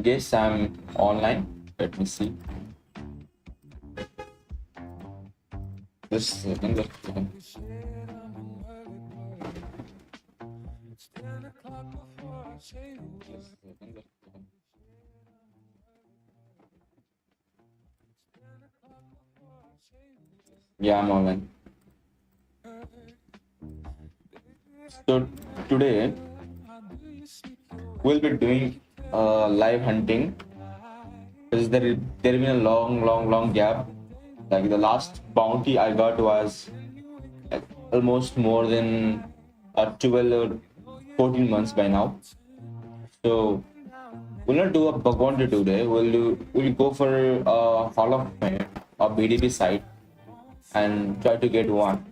Guess I'm online. Let me see. Just a second. Just a second. Yeah, I'm online. So today we'll be doing live hunting because there been a long gap. Like the last bounty I got was like almost more than 12 or 14 months by now. So we'll not do a BugHunting today. We'll go for a Hall of Fame or BDB site and try to get one.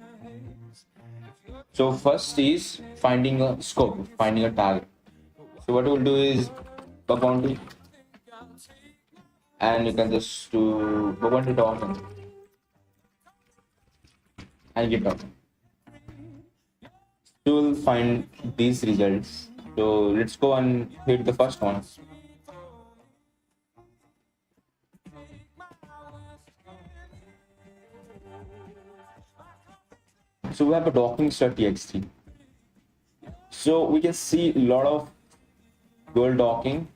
So first is finding a scope, finding a target. So what we'll do is BugHunting, and you can just do BugHunting and get up. You will find these results. So let's go and hit the first one. So we have a docking.txt. So we can see a lot of gold docking.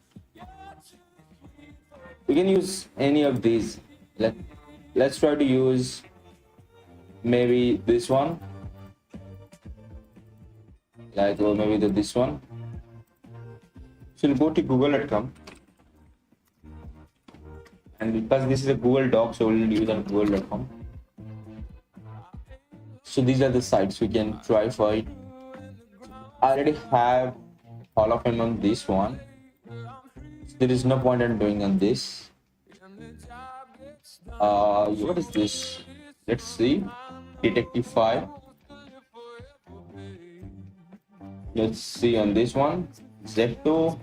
We can use any of these. Let's try to use maybe this one, or maybe this one. So we'll go to google.com, and because this is a Google Doc, so we'll use on google.com. So these are the sites we can try for it. I already have Hall of Fame on this one. So there is no point in doing on this. What is this? Let's see. Detective 5. Let's see on this one. Zepto,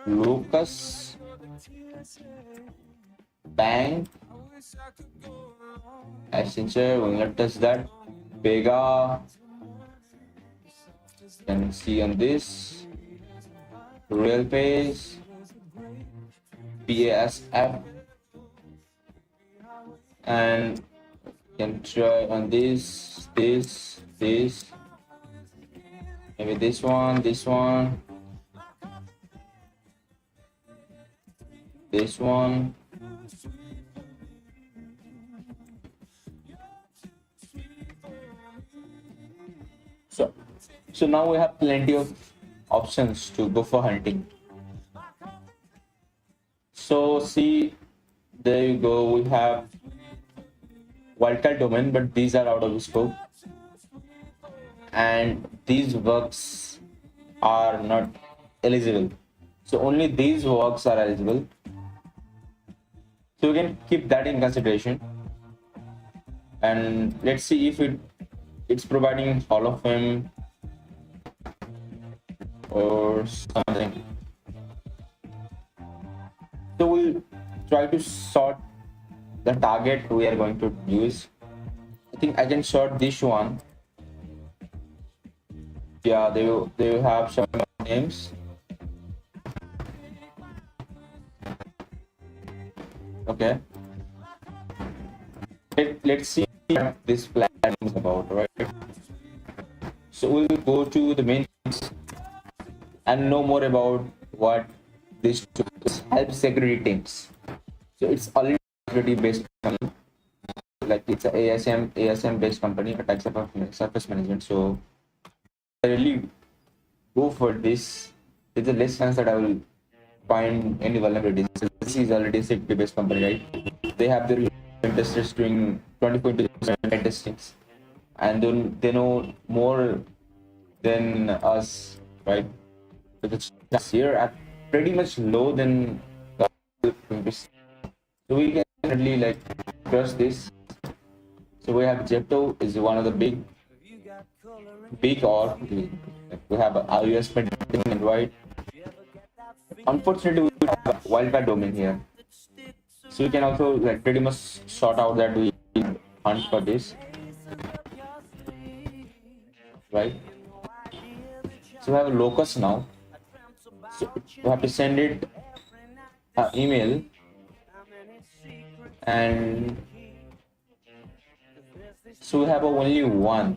Lucas, Bang, Accenture, we'll not touch that. Vega, can see on this. Real Page, PASF, and can try on this, maybe this one, this one. So now we have plenty of options to go for hunting. So see, there you go. We have wildcard domain, but these are out of the scope, and these works are not eligible. So only these works are eligible. So we can keep that in consideration, and let's see if it's providing Hall of Fame or something. So we'll try to sort the target we are going to use. I think I can sort this one. Yeah, they will have some names. Okay. Let's see what this plan is about, right? So we'll go to the main and know more about what this help security teams. So it's already security based company, like it's a ASM based company, attack surface management. So I really go for this. There's a less chance that I will find any vulnerabilities. So this is already a security based company, right? They have their testers doing 24/7 testings, and they know more than us, right? So the chances here are pretty much low than so we can definitely trust this. So we have Jepto is one of the big org. We have a iOS and Android. Unfortunately, we have a wildcard domain here. So we can also pretty much sort out that we hunt for this, right? So we have a locus now. So you have to send it email, and so we have only one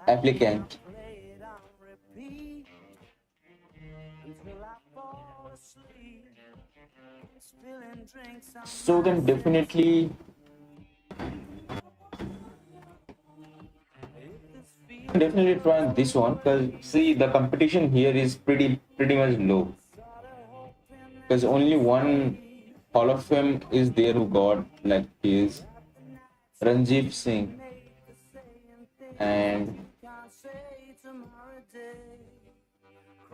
applicant. So then definitely try this one, because see the competition here is pretty much low, because only one Hall of Fame is there who got like is Ranjit Singh, and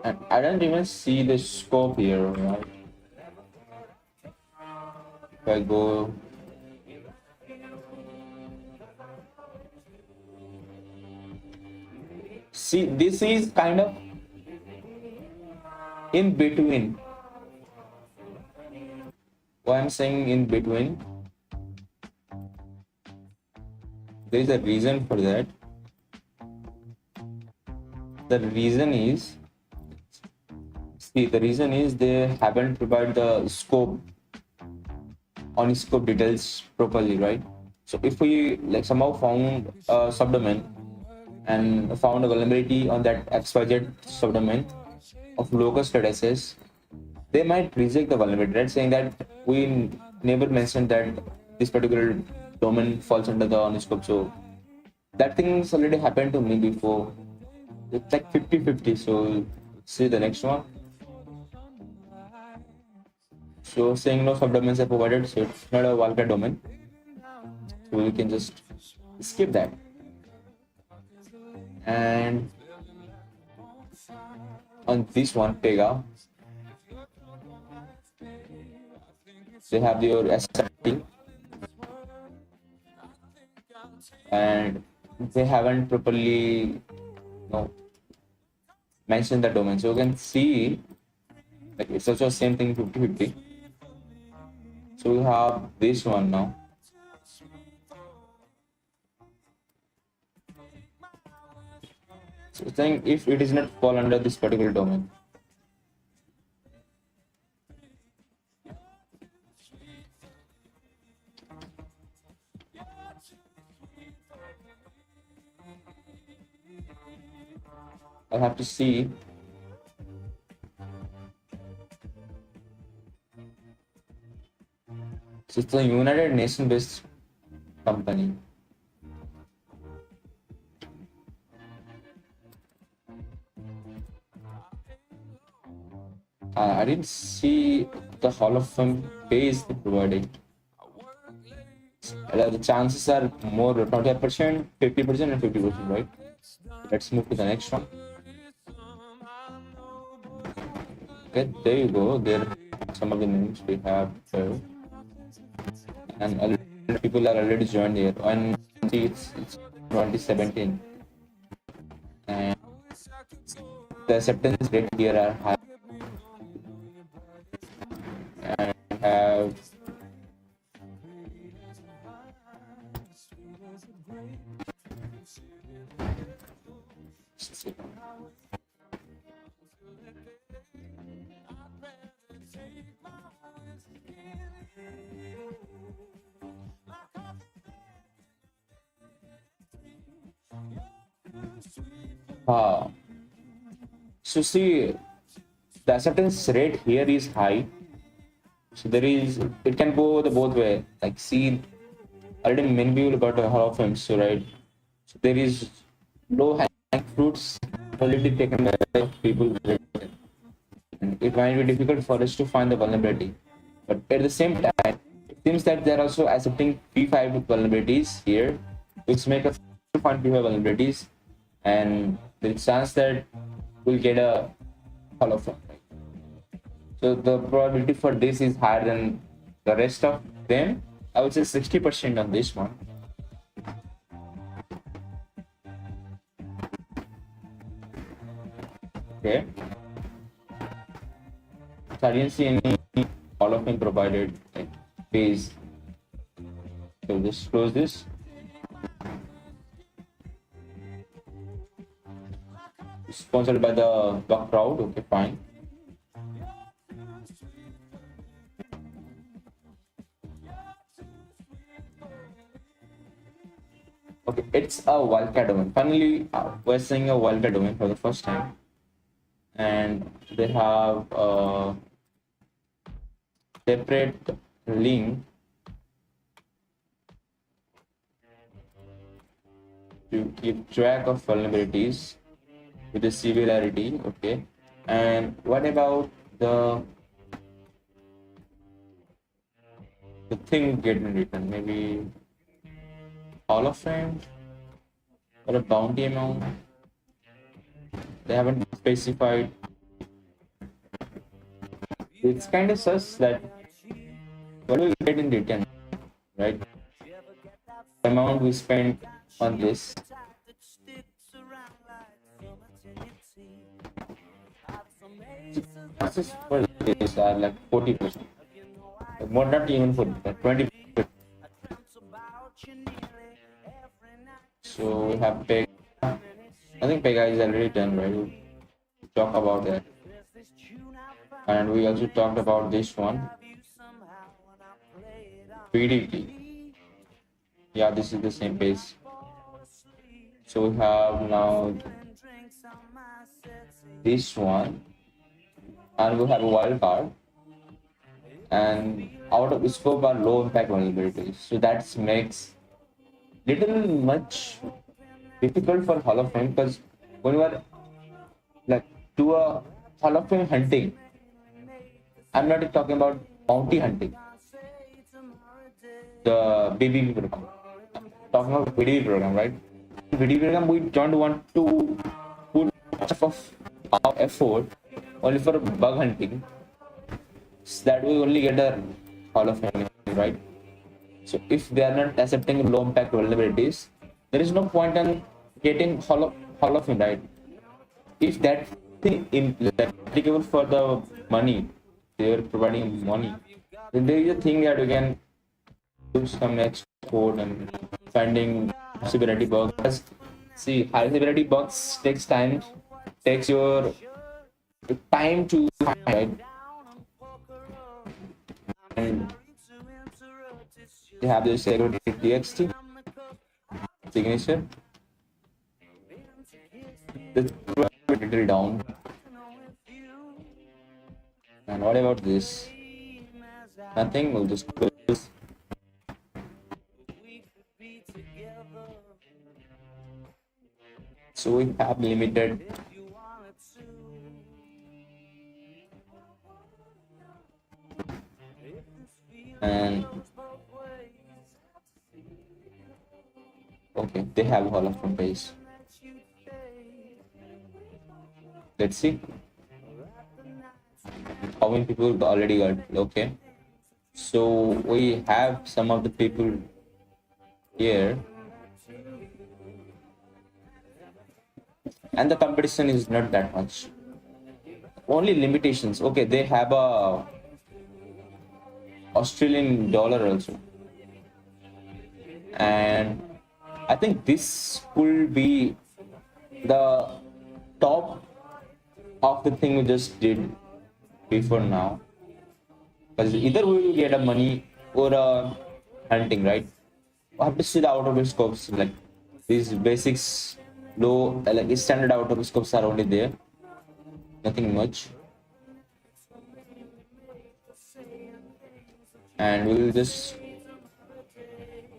I don't even see the scope here, right? If I go, see, this is kind of in between. Why I'm saying in between, there is a reason for that. The reason is, see, the reason is they haven't provided the scope on scope details properly, right? So if we like somehow found a subdomain and found a vulnerability on that XYZ subdomain of local statuses, they might reject the vulnerability, right? Saying that we never mentioned that this particular domain falls under the on scope. So that thing's already happened to me before. It's like 50-50. So see the next one. So saying no subdomains are provided, so it's not a wildcard domain. So we can just skip that. And on this one, Pega, they have your SRT, and they haven't properly mentioned the domain. So you can see like it's also the same thing 50-50. So we have this one now. So saying if it is not fall under this particular domain. I'll have to see. So it's a United Nations based company. I didn't see the Hall of Fame page they provided. The chances are more 25%, 50%, and 50%, right? Let's move to the next one. Okay, there you go. There are some of the names we have here. And people are already joined here. And see, it's 2017. And the acceptance rate here are high. And have so see, the acceptance rate here is high. So there is, it can go the both way. Like see, already many people got a Hall of Fame, so right. So there is low hanging fruits already taken by people, and it might be difficult for us to find the vulnerability. But at the same time, it seems that they're also accepting P5 vulnerabilities here, which make us find P5 vulnerabilities, and there's a chance that we'll get a Hall of Fame. So the probability for this is higher than the rest of them. I would say 60% on this one. Okay. So I didn't see any Hall of Fame provided like page. So just close this. sponsored by the Buck crowd. Okay, fine. Okay, it's a wildcat domain. Finally, we're seeing a wildcat domain for the first time, and they have a separate link to keep track of vulnerabilities with the severity. Okay, and what about the thing getting written? Maybe Hall of Fame or a bounty amount. They haven't specified. It's kind of sus that what do we get in return, right? The amount we spent on this. Chances for this are like 40%. More not even 40%, 20%. So we have Pega. I think Pega is already done, right? We'll talk about that. And we also talked about this one. PDT. Yeah, this is the same page. So we have now this one. And we have a wild card. And out of scope are low impact vulnerabilities. So that makes little much difficult for Hall of Fame, because when you are like do a Hall of Fame hunting, I'm not talking about bounty hunting, the BBB program. I'm talking about BDB program, right? BDB program, we don't want to put much of our effort only for bug hunting, so that we only get a Hall of Fame, right? So if they are not accepting low impact vulnerabilities, there is no point in getting Hall of Fame, right? If that thing is applicable for the money, they are providing money, then there is a thing that you can do some next code and finding severity bugs. See, high severity bugs takes your time to find, right? And they have this security txt signature. Let's little down. And what about this? Nothing. We'll just close this. So we have limited. And okay, they have Hall of Fame page. Let's see how many people already got. Okay, so we have some of the people here, and the competition is not that much. Only limitations. Okay, they have a Australian dollar also, and I think this could be the top of the thing we just did before now, because either we will get a money or a hunting, right? We have to see the out of scopes, like these basics low, like standard out of scopes are only there, nothing much. And we'll just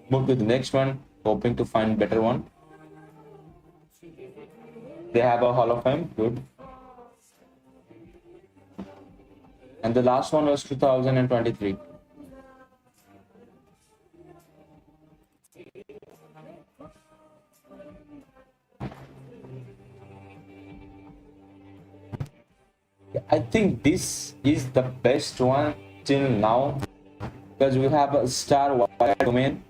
move to the next one, hoping to find better one. They have a Hall of Fame, good. And the last one was 2023. I think this is the best one till now, because we have a star wide domain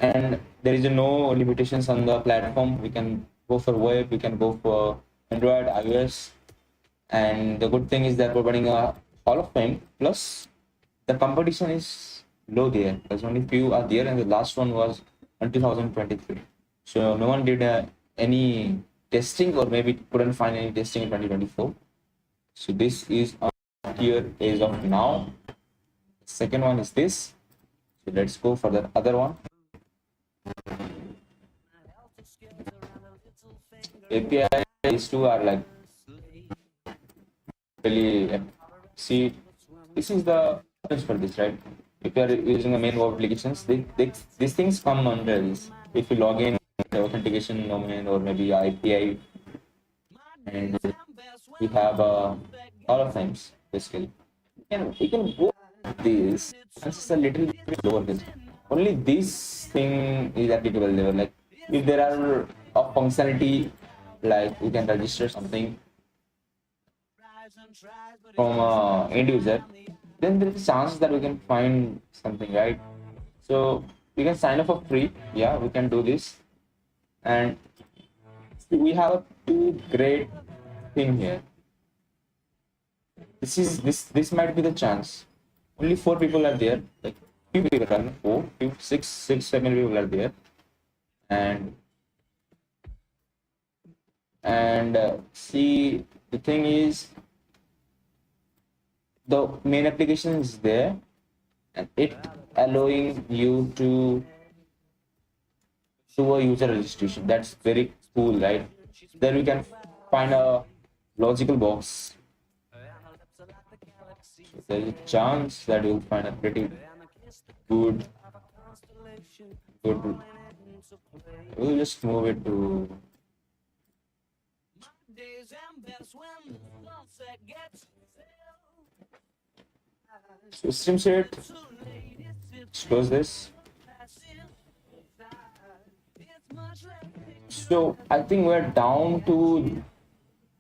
and there is no limitations on the platform. We can go for web, we can go for Android, iOS, and the good thing is that we're running a Hall of Fame, plus the competition is low there, because only few are there, and the last one was in 2023. So no one did any testing, or maybe couldn't find any testing in 2024. So this is here as of now. Second one is this. So let's go for the other one. API, these two are like really, see, this is the for this, right? If you are using the main web applications, these things come under this. If you log in the authentication domain or maybe API, and we have all of times basically. You can go with this. It's a little bit lower. This only this thing is applicable there. Like if there are a functionality, like you can register something from end user, then there is a chance that we can find something, right? So we can sign up for free. Yeah, we can do this, and we have two great thing here. This might be the chance. Only 4 people are there. Like few people are not 4, 5, 6, 6, 7 people are there, and see, the thing is, the main application is there, and it allowing you to do a user registration. That's very cool, right? Then we can find a logical box. So there is a chance that you'll find a pretty good. We'll just move it to. So stream set. Let's close this. So I think we're down to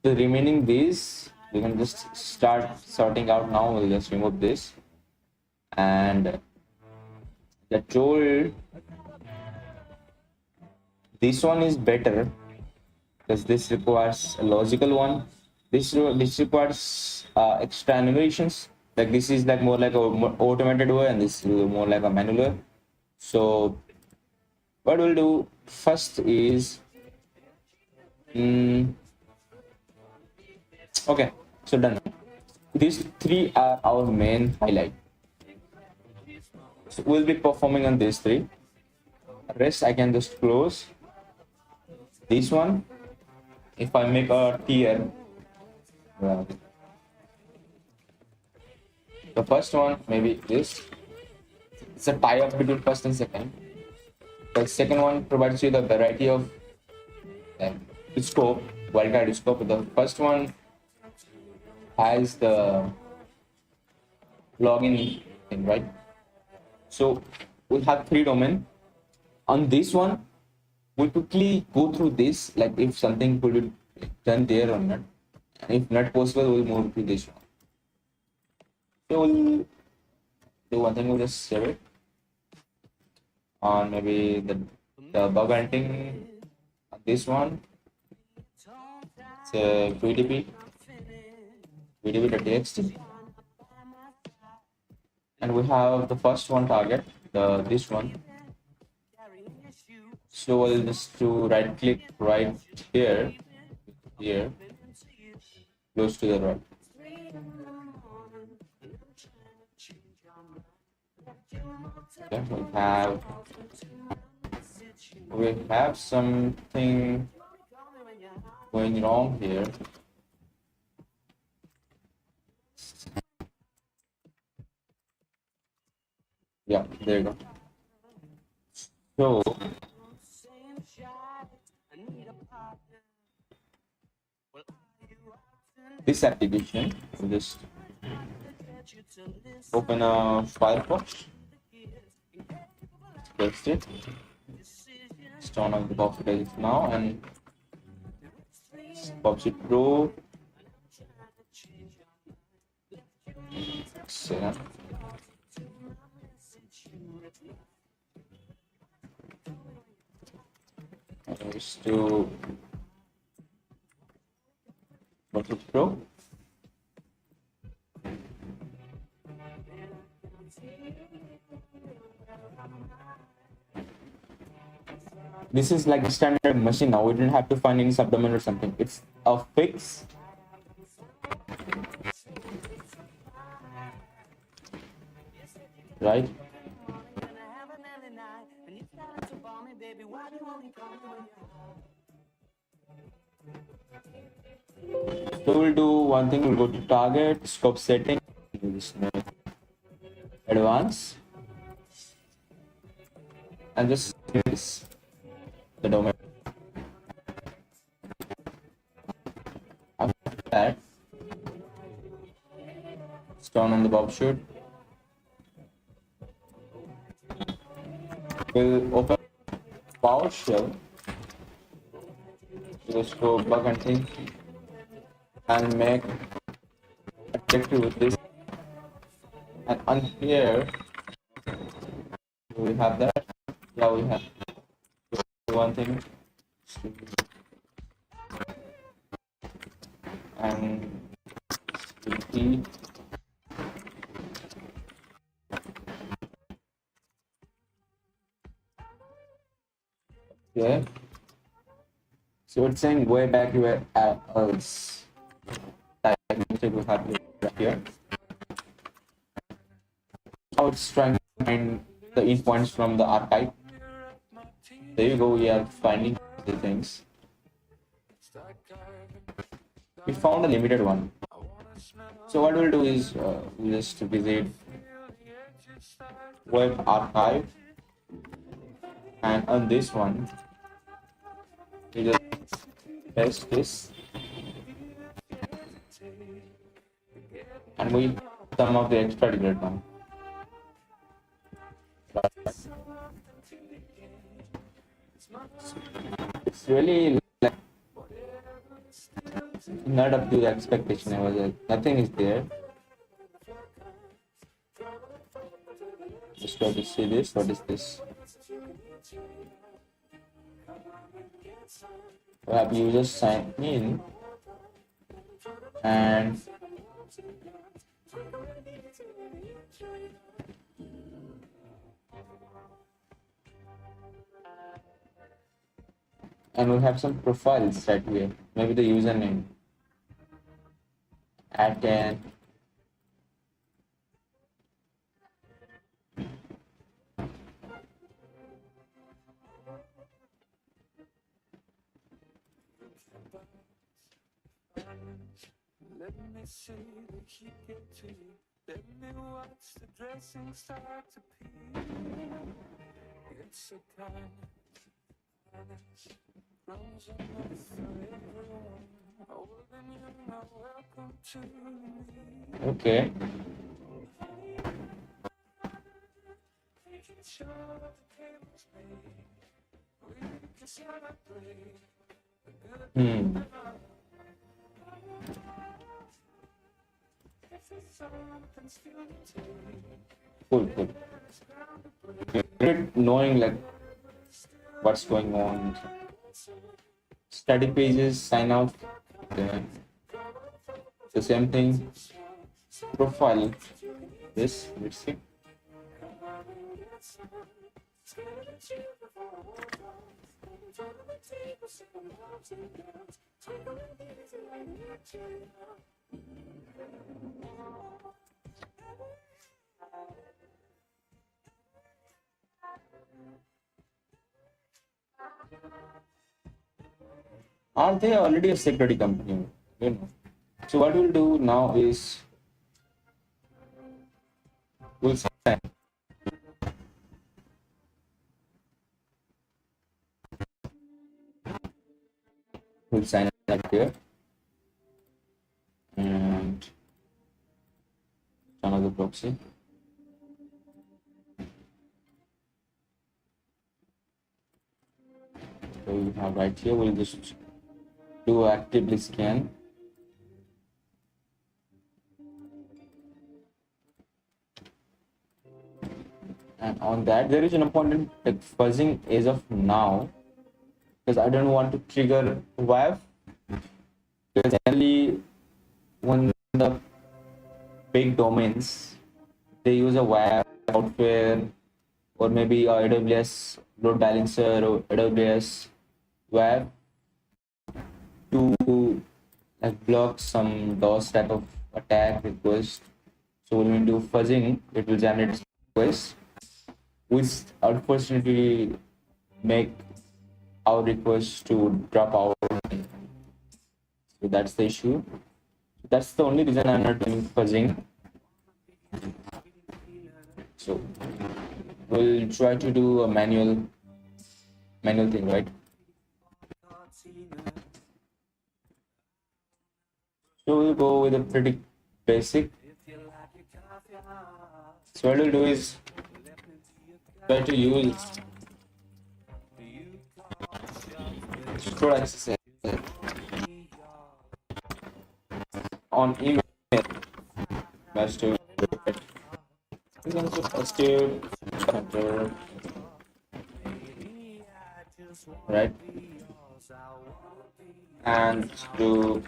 the remaining days. We can just start sorting out now. We'll just remove this, and the told this one is better because this requires a logical one. This requires extra animations. Like this is like more like a automated way, and this is more like a manual way. So what we'll do first is okay. So done. These 3 are our main highlight. So we'll be performing on these 3. Rest I can just close. This one, if I make a tier, the first one maybe this. It's a tie-up between first and second. The second one provides you the variety of scope, wildcard scope. The first one has the login thing, right? So we have 3 domain. On this one, we'll quickly go through this, like if something could be done there or not. And if not possible, we'll move to this one. So we'll do one thing, we'll just save it on maybe the bug hunting on this one. It's a vdb.txt, and we have the first one target, this one. So we'll just do right click right here, close to the right. Okay, we have something going wrong here. Yeah, there you go. So this application, we'll just open a Firefox, paste it, turn on the Box page now, and Box Pro. So, let's do Box Pro. this is like a standard machine now. We didn't have to find any subdomain or something. It's a fix. Right? So we'll do one thing. We'll go to target, scope setting, advanced, and just this the domain. After that, it's down on the bob shoot. We'll open PowerShell. Just go BugHunting and make a directory with this. And on here, we have that. Yeah, we have one thing. And key. Yeah. So it's saying way back where else. That mistake we have right here. Now it's trying to find the endpoints from the archive. There you go, we are finding the things. We found a limited one. So what we'll do is we'll just visit web archive, and on this one we just paste this and we some of the extra delete now. It's really like not up to the expectation. I was like, nothing is there. Just try to see this. What is this? We have users sign in and we have some profiles right here. Maybe the username @10. Let me see the heat get to you. Let me watch the dressing start to peel. It's a kindness runs enough for everyone. Older than you know, welcome to me. Okay. Making sure the table's made. We can celebrate the good. Cool. Good knowing like what's going on. Static pages, sign out. The same thing. Profile. This, let's see. Are they already a security company? You know. So what we'll do now is we'll sign. We'll sign up here and another proxy. So we have right here. We'll just do actively scan. And on that, there is an important like fuzzing as of now, because I don't want to trigger WAF. Because generally, when the big domains, they use a WAF, Cloudflare, or maybe AWS load balancer or AWS web to like block some DOS type of attack request. So when we do fuzzing, it will generate request, which unfortunately make our request to drop out. So that's the issue. That's the only reason I'm not doing fuzzing. So we'll try to do a manual thing, right? So we'll go with a pretty basic. So what we'll do is try to use stored access on email. Master. You can put a stewed center, right? And do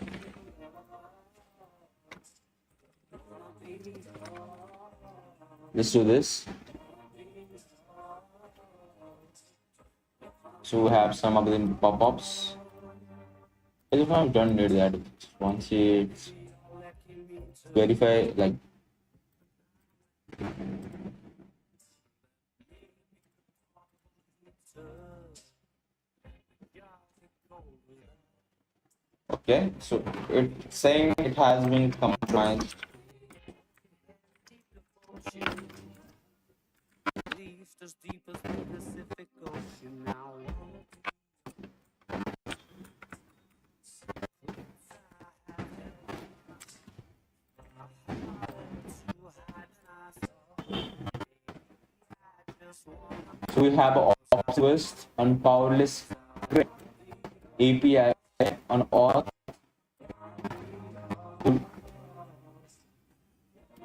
let's do this. So we have some of the pop-ups. If I don't need that, once it's verify like okay, so it's saying it has been compromised. So we have Optimist on powerless API on all.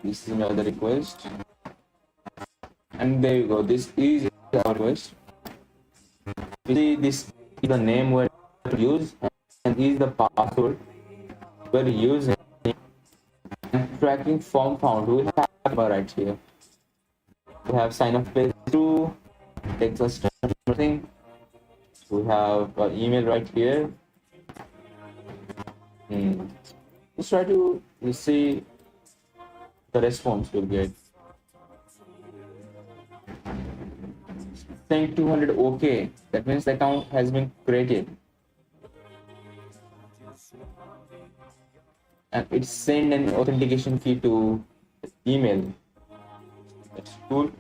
This is another request. And there you go. This is our request. You see, this is the name we're use and this is the password we're using. And tracking form found. We have right here. We have sign up page through, takes us to something. We have an email right here. Let's try to see the response we'll get. Saying 200 OK. That means the account has been created. And it's send an authentication key to email. That's cool.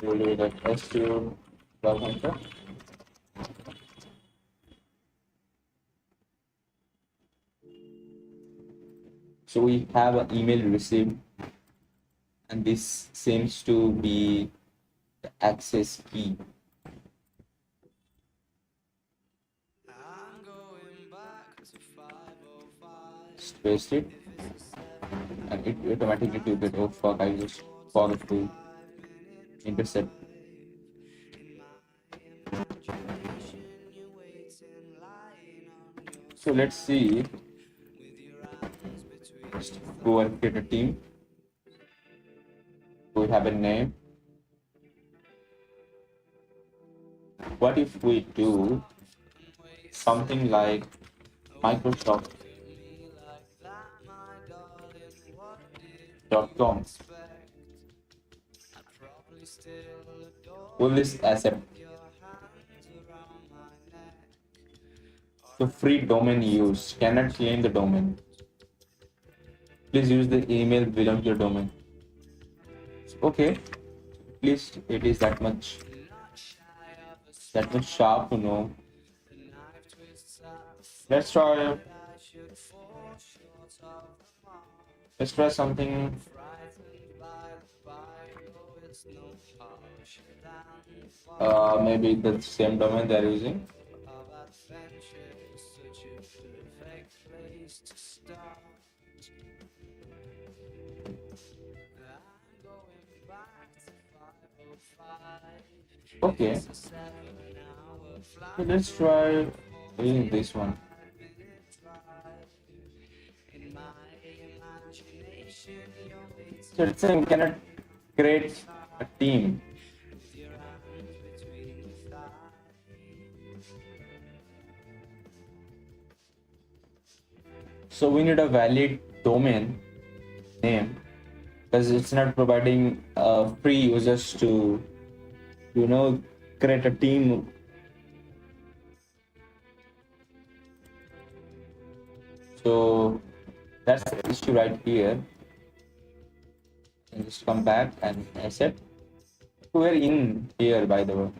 We'll do that STU BugHunter. So we have an email received, and this seems to be the access key. Just paste it, and it automatically took it. Oh fuck! I just forgot to intercept. So let's see. Just go and create a team. We have a name. What if we do something like Microsoft.com? Will this accept? So free domain use, cannot claim the domain. Please use the email belong to your domain. Okay, at least it is that much sharp to know. Let's try something. Maybe the same domain they're using. Okay, so let's try using this one. So it's saying we cannot create a team. So we need a valid domain name because it's not providing free users to, create a team. So that's the issue right here. And just come back and asset. We're in here, by the way.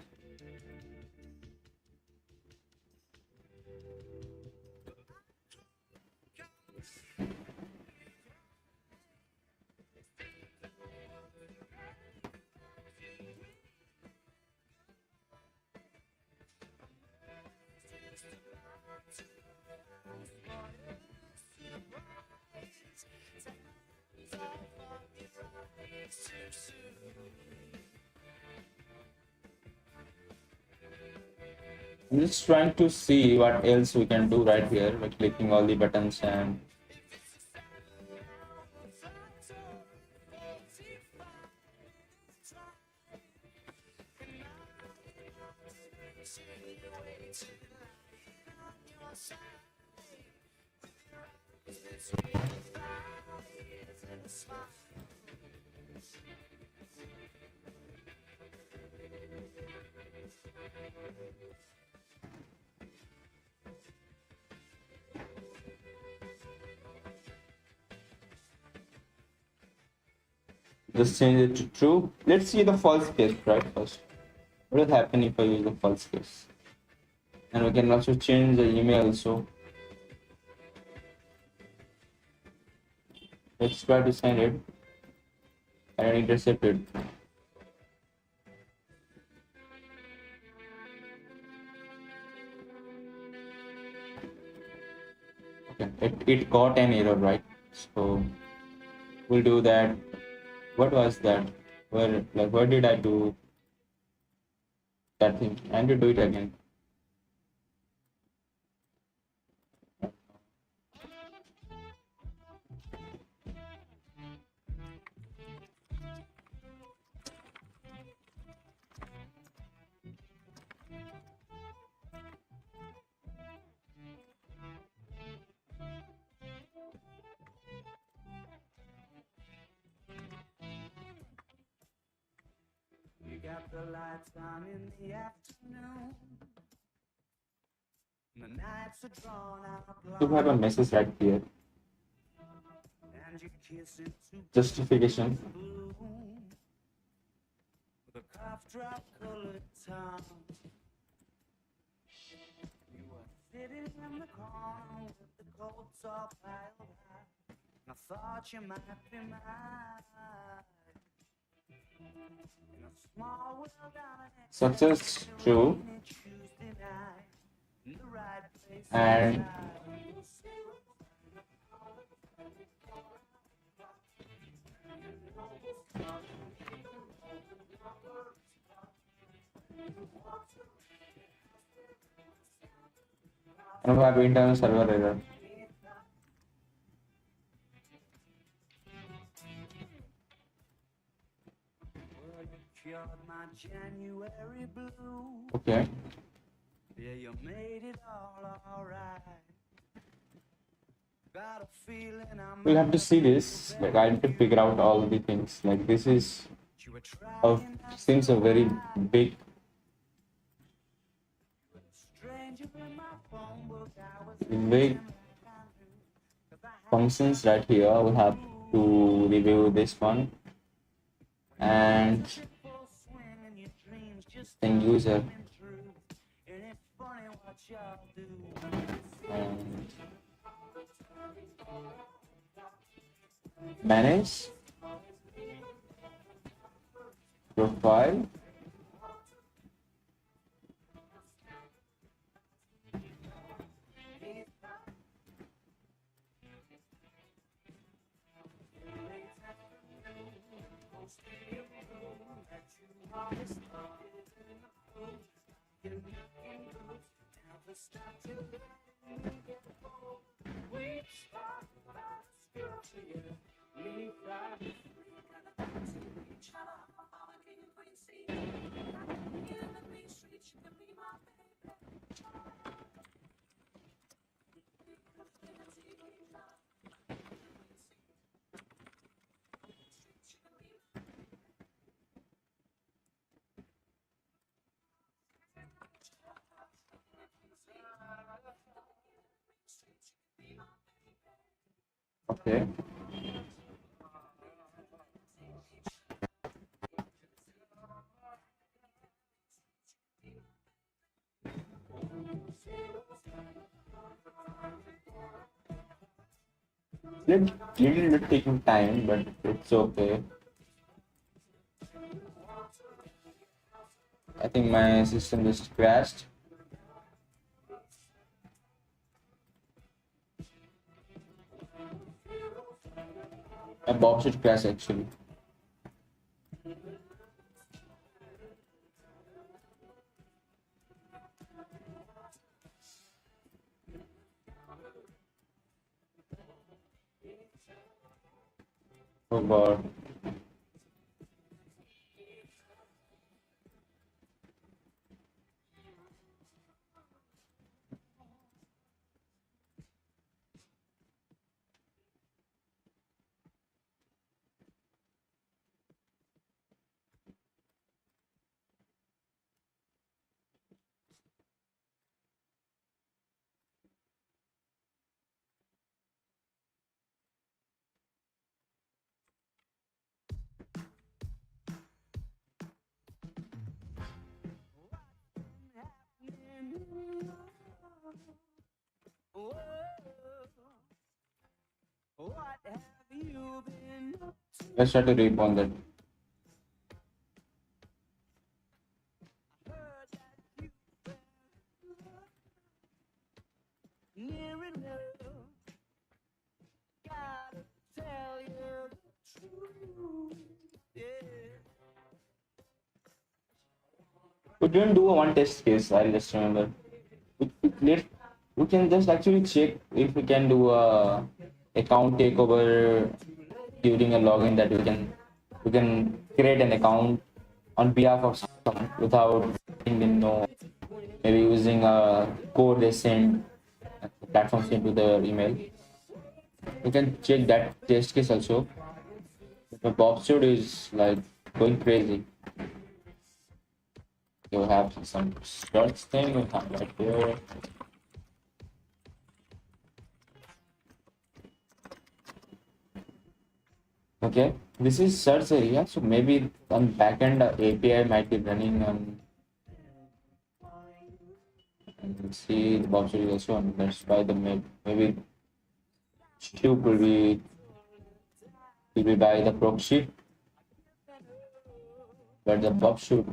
I'm just trying to see what else we can do right here by clicking all the buttons and just change it to true. Let's see the false case right first. What will happen if I use the false case? And we can also change the email also. Let's try to send it and intercept it. Okay, it got an error, right? So we'll do that. What was that? Where did I do that thing? And to do it again. We got the lights on in the afternoon. The nights are drawn out To have a message right here. and you kiss it to Justification. bloom. With a cough drop colored tongue. You were sitting in the corner with the coats all piled high. I thought you might be mine. In a small world on an Success true. Tuesday night, in the right place And I don't have internal server error. Well, you cured my January blue. Okay. Yeah, you made it all alright. Got a feeling I'm We'll have to see this. Like I need to figure out all the things. Like this is you were a seems a very big stranger in my phone book. I was big functions right here. We'll have to review this one and full swing and your dreams just then user coming true. And it's funny what y'all do. and manage profile. Okay. Little bit taking time, but it's okay. I think my system just crashed. My box should crash actually. Oh god. What have you been up to? Let's try to repawn that. Heard that you've been near enough. Gotta tell you the truth. Yeah. We didn't do a one test case, I just remember. Let we can just actually check if we can do a account takeover during a login, that we can create an account on behalf of someone without letting them know, maybe using a code they send, the platform sent to their email. We can check that test case also. The Bob Stewart is like going crazy. You have some search thing we have right here. Okay, this is search area, so maybe on backend API might be running on. And see the Bob Stewart is also on. That's why the maybe Tube will be by the proxy, but the Bob Stewart.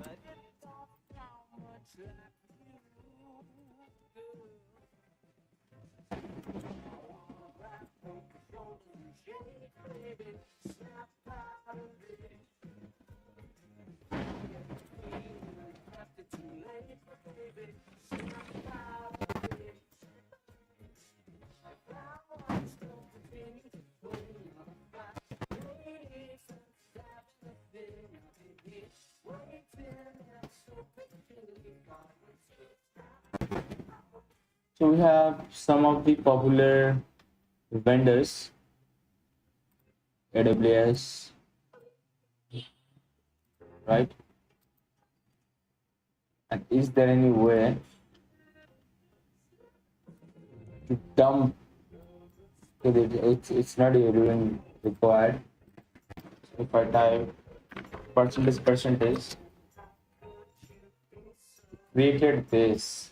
So we have some of the popular vendors, AWS, right? And is there any way to dump it? It's not even required. So if I type percentage created this.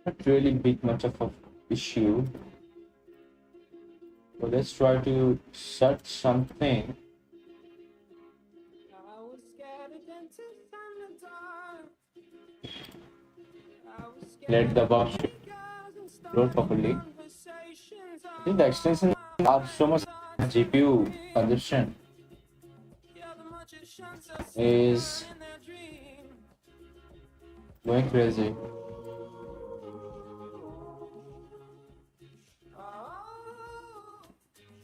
Not really big much of a issue. So let's try to search something. I was scared of dentists and the dark. I was Let scared the of box girls and load starting properly. conversations. I think the extensions are so much GPU consumption. You're the much is going crazy.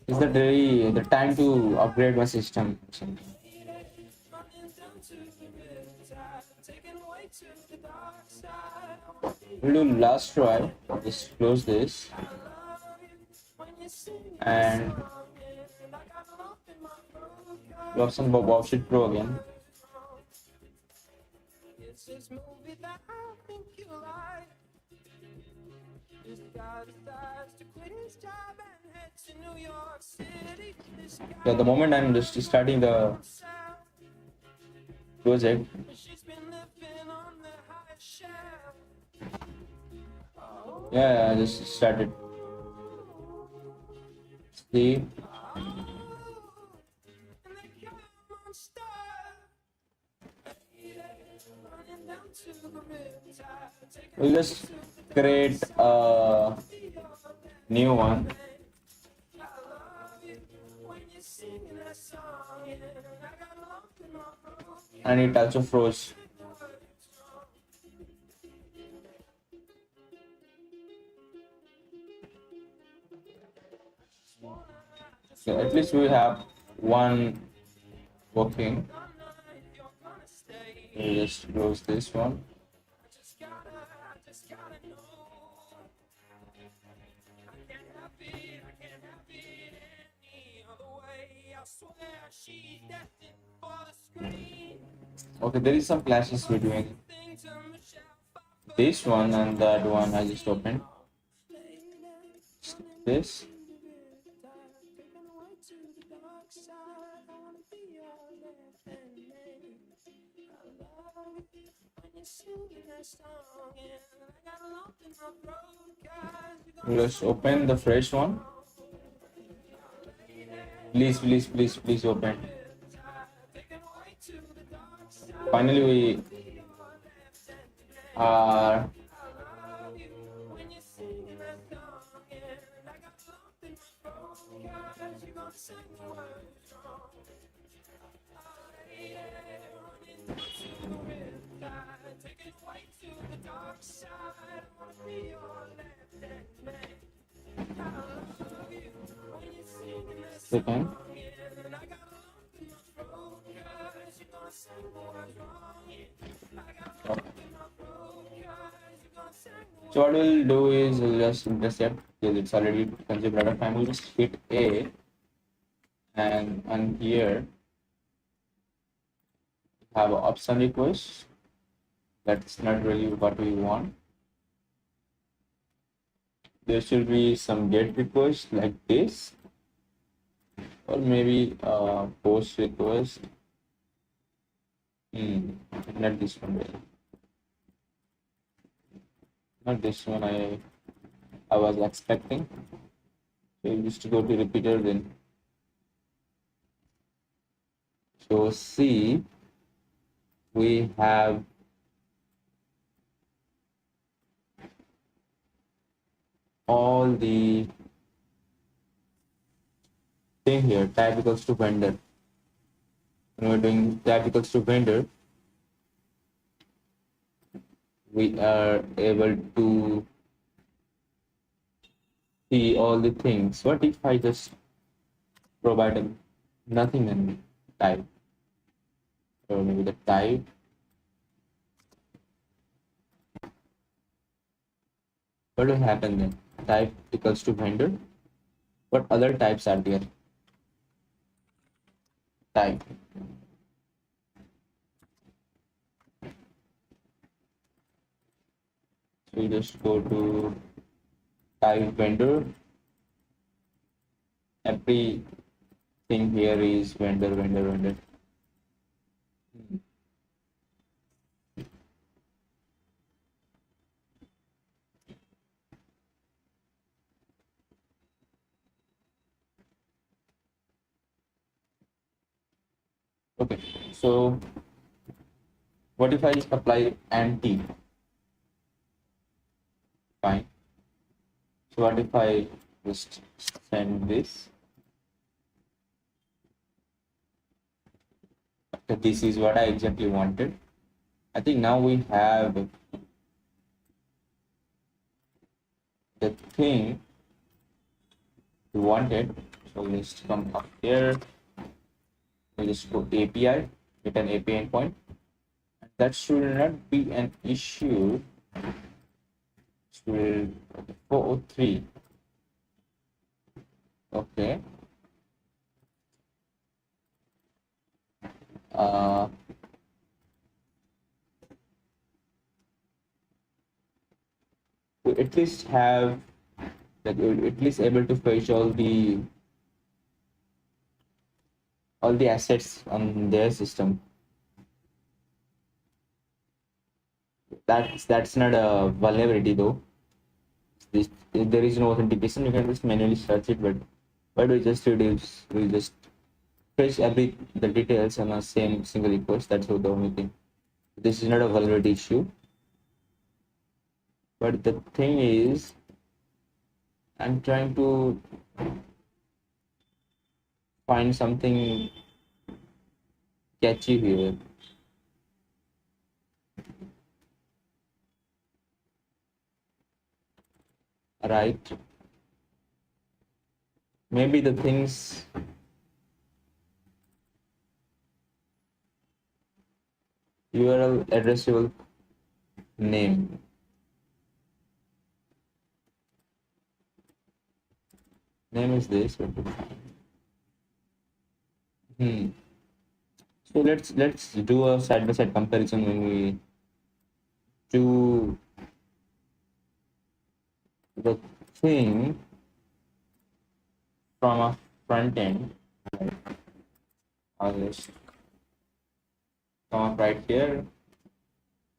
Is that really the time to upgrade my system? We'll do last try. Just close this and drop some Bob Shit Pro again. Yeah, the moment I'm just starting the project, yeah, I just started. See, we'll just create a new one. I need touch of rose. So at least we have one working. We'll just close this one. Okay, there is some clashes between this one and that one I just opened. This. Let's open the fresh one. Please open. Finally, we are second. So what we'll do is we'll just intercept because it's already consumed a lot of time. We'll just hit A and here have an option request. That's not really what we want. There should be some get request like this, or maybe post request. Not this one really. Not this one I was expecting. So we just go to repeater then. So see, we have all the thing here, type equals to vendor. When we're doing type equals to vendor, we are able to see all the things. What if I just provide nothing in type, or maybe the type what will happen then? Type equals to vendor. What other types are there? Type. So we just go to type vendor. Everything here is vendor. Okay, so what if I just apply anti? Fine. So what if I just send this? So this is what I exactly wanted. I think now we have the thing we wanted. So let's come up here. We'll just go API, get an API endpoint. That should not be an issue. Should 403. Okay. Uh, we at least have, like, we're at least able to fetch all the assets on their system. That's not a vulnerability though. If there is no authentication, you can just manually search it, but what we just did is we just fetch the details on a same single request. That's the only thing. This is not a vulnerability issue. But the thing is, I'm trying to find something catchy here. Right? Maybe the things URL addressable name. Name is this. So let's do a side-by-side comparison when we do the thing from a front end. I'll just come up right here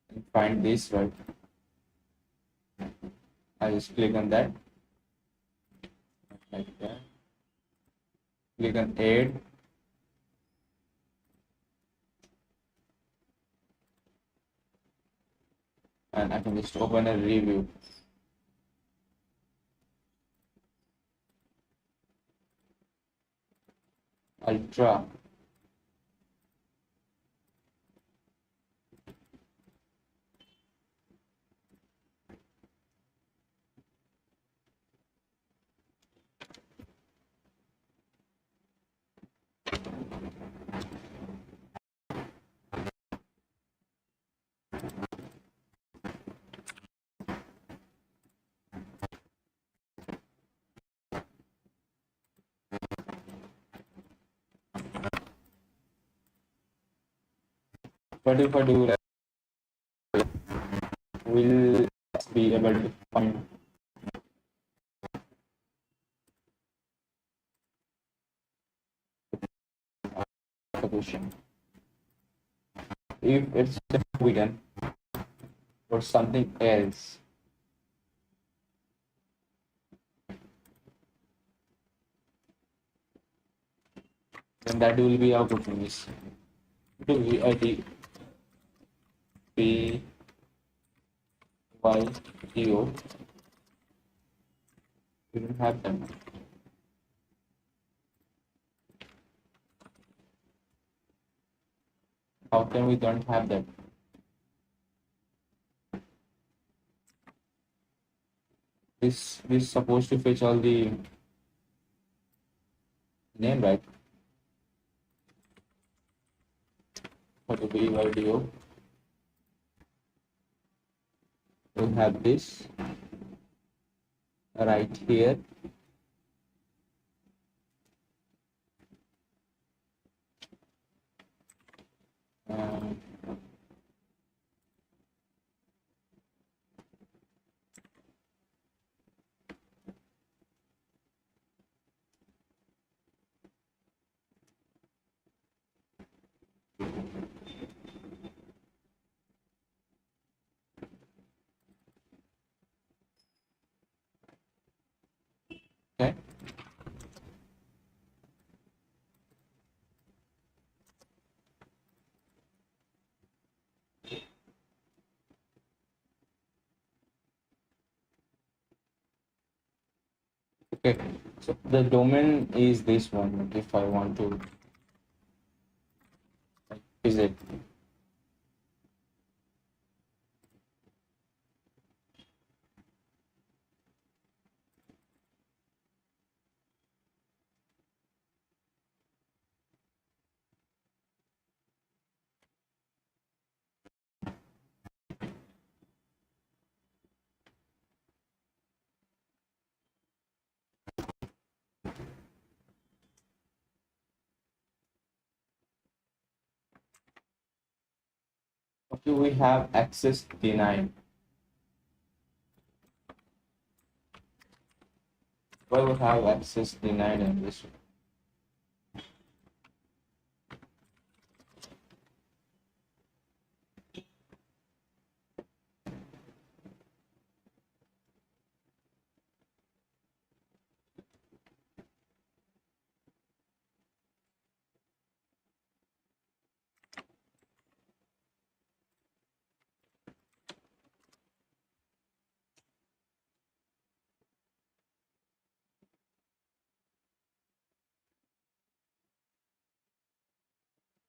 and find this, right? I'll just click on that, like that. Click on add. And I can just open a review. Ultra. What if I do that? Will be able to find the question. If it's hidden or something else, then that will be our good news. Do VID P Y D O. We don't have them. How can we don't have that? This is supposed to fetch all the name, right? For the BYDO, we have this right here. Um, okay. Okay, so the domain is this one. If I want to it? Okay, we have access denied. Why we have access denied in this?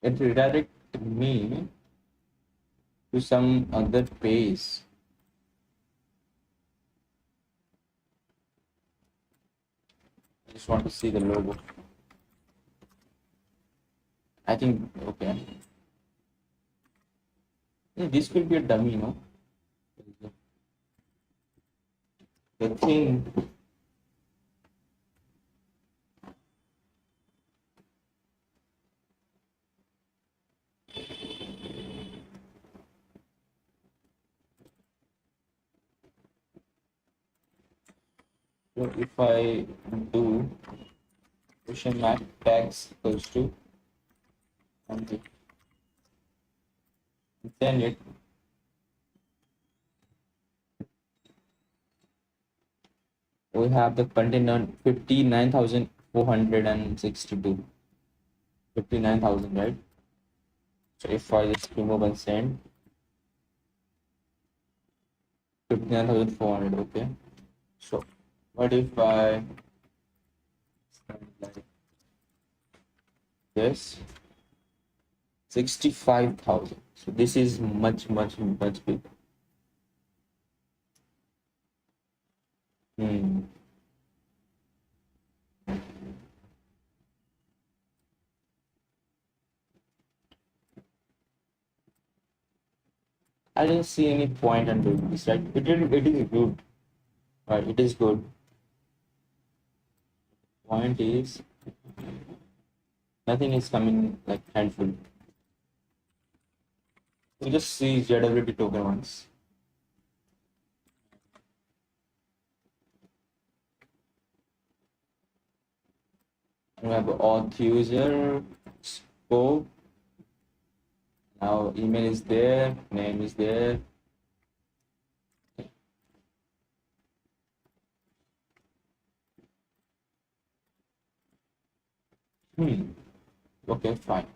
It redirected me to some other page. I just want to see the logo. I think okay. This could be a dummy, no? The thing. So if I do question mark tags equals to and then it we have the container 59,462. 59,000, right? So if I just remove and send 59,400, okay. So what if I send like this 65,000? So this is much big. I didn't see any point in doing this, right? It is good. Right, it is good. Point is nothing is coming like handful. We just see JWT token once. We have auth user, scope. Now email is there, name is there. Okay, fine.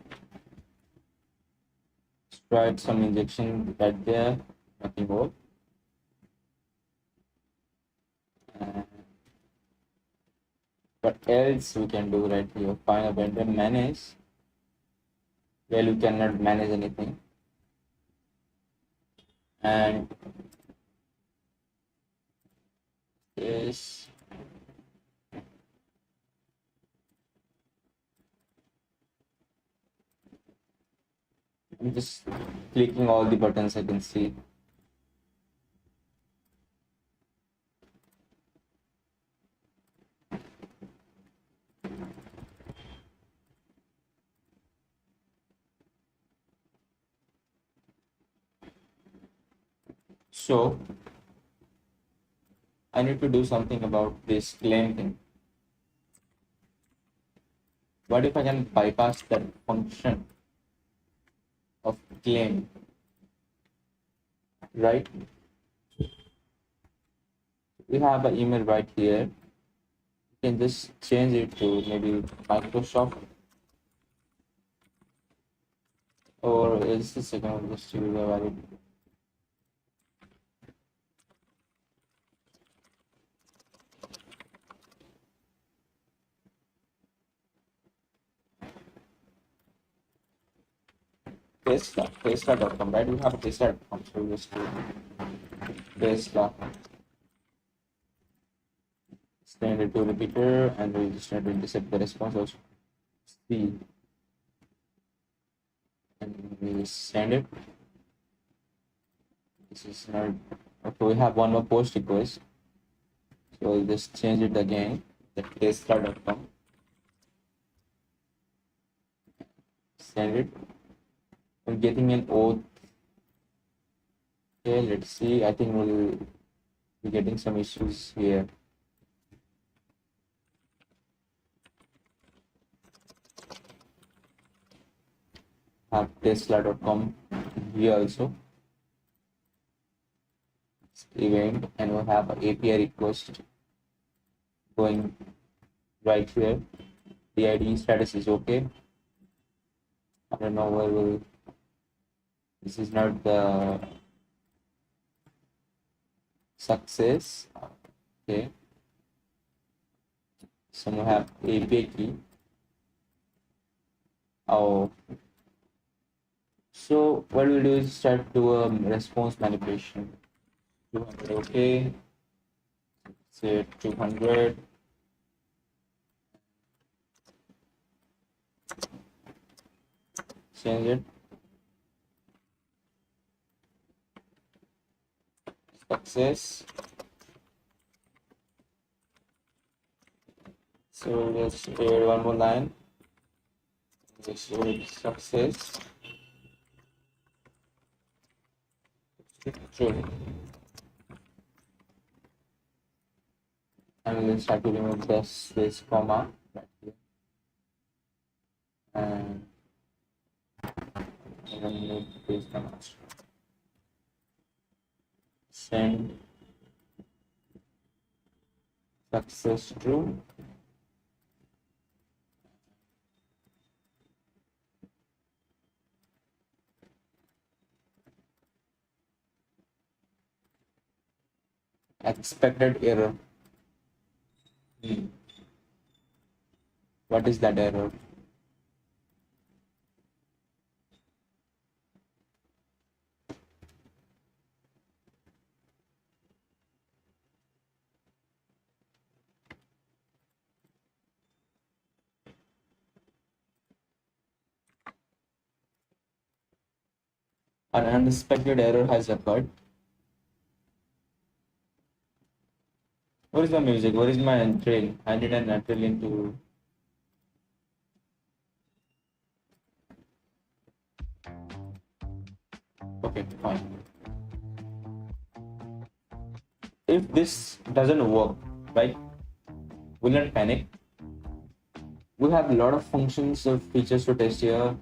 Let's try some injection right there, nothing more. What else we can do right here? Find a vendor manage. Well, you cannot manage anything. And this I'm just clicking all the buttons I can see. So I need to do something about this claim thing. What if I can bypass that function of claim, right? We have an email right here. You can just change it to maybe Microsoft or is the second one just to valid. Tesla.com, right? We have a Tesla.com, so we just do Tesla. Send it to repeater, and we just try to intercept the response also. See, and we just send it. This is not okay. We have one more post request, so we'll just change it again. The Tesla.com. Send it. We're getting an oath. Okay, let's see. I think we'll be getting some issues here. Have Tesla.com here also. Event, and we'll have an API request going right here. The ID status is okay. I don't know where will. This is not the success. Okay. So we have API key. Oh. So what we'll do is start to response manipulation. 200, okay. Say 200. Change it. Success. So let's add one more line. Just add success. True. And we'll start to remove this comma right here. And remove this comma. Send success true. Expected error. What is that error? An unexpected error has occurred. Where is the music? Where is my trail? I did an trail into. Okay, fine. If this doesn't work, right? Will not panic. We have a lot of functions or features to test here,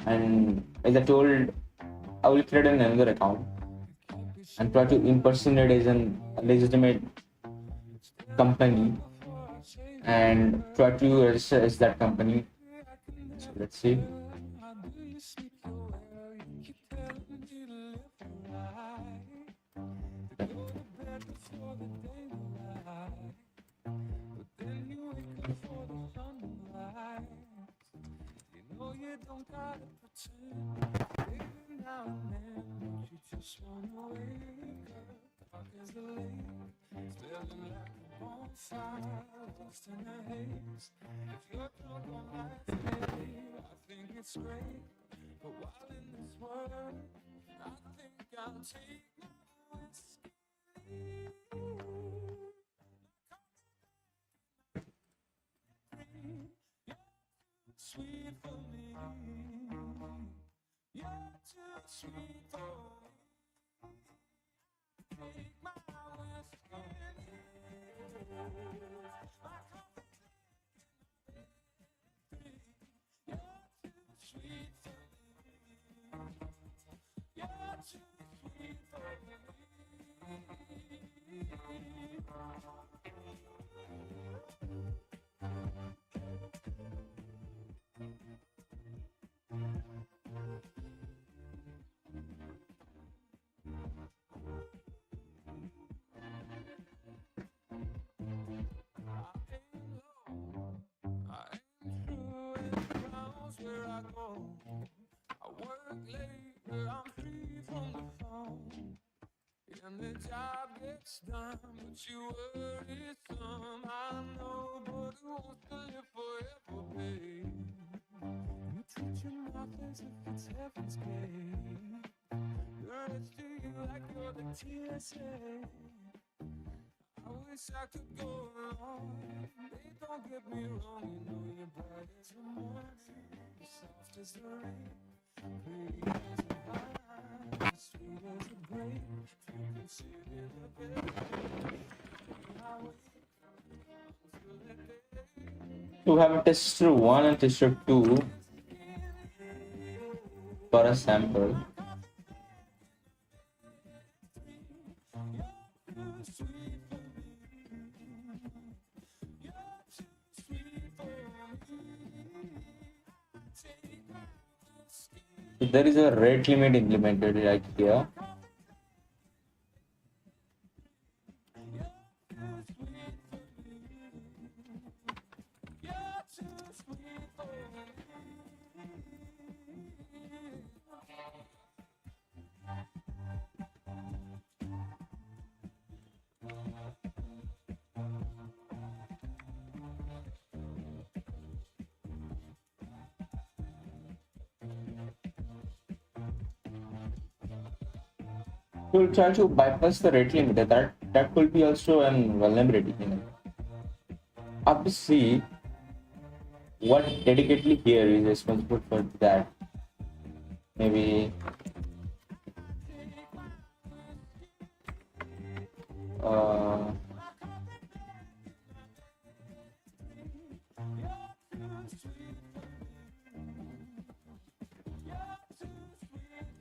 and as I told, I will create another account and try to impersonate as an legitimate company and try to register as that company. So let's see. It's great, but while in this world, I think I'll take my whiskey. You're too sweet for me. You're too sweet for me. Take my whiskey. My coffee. You're too sweet for me. You're too sweet for me. later, I'm free from the phone. And the job gets done, but you worry some. I know, but who wants to live forever, babe? You treat your mouth as if it's heaven's gate. The rest of you like you're the TSA. I wish I could go along. Babe, don't get me wrong, you know you're bright as the morning, soft as the rain, pretty as a vine, sweet as a grape. You can sit in the bed, I wait until the day. You have a tester 1 and tester 2 for a sample. So there is a rate limit implemented right here. So we'll try to bypass the rate limiter. That could be also an vulnerability. I have to see what dedicatedly here is responsible for that. Maybe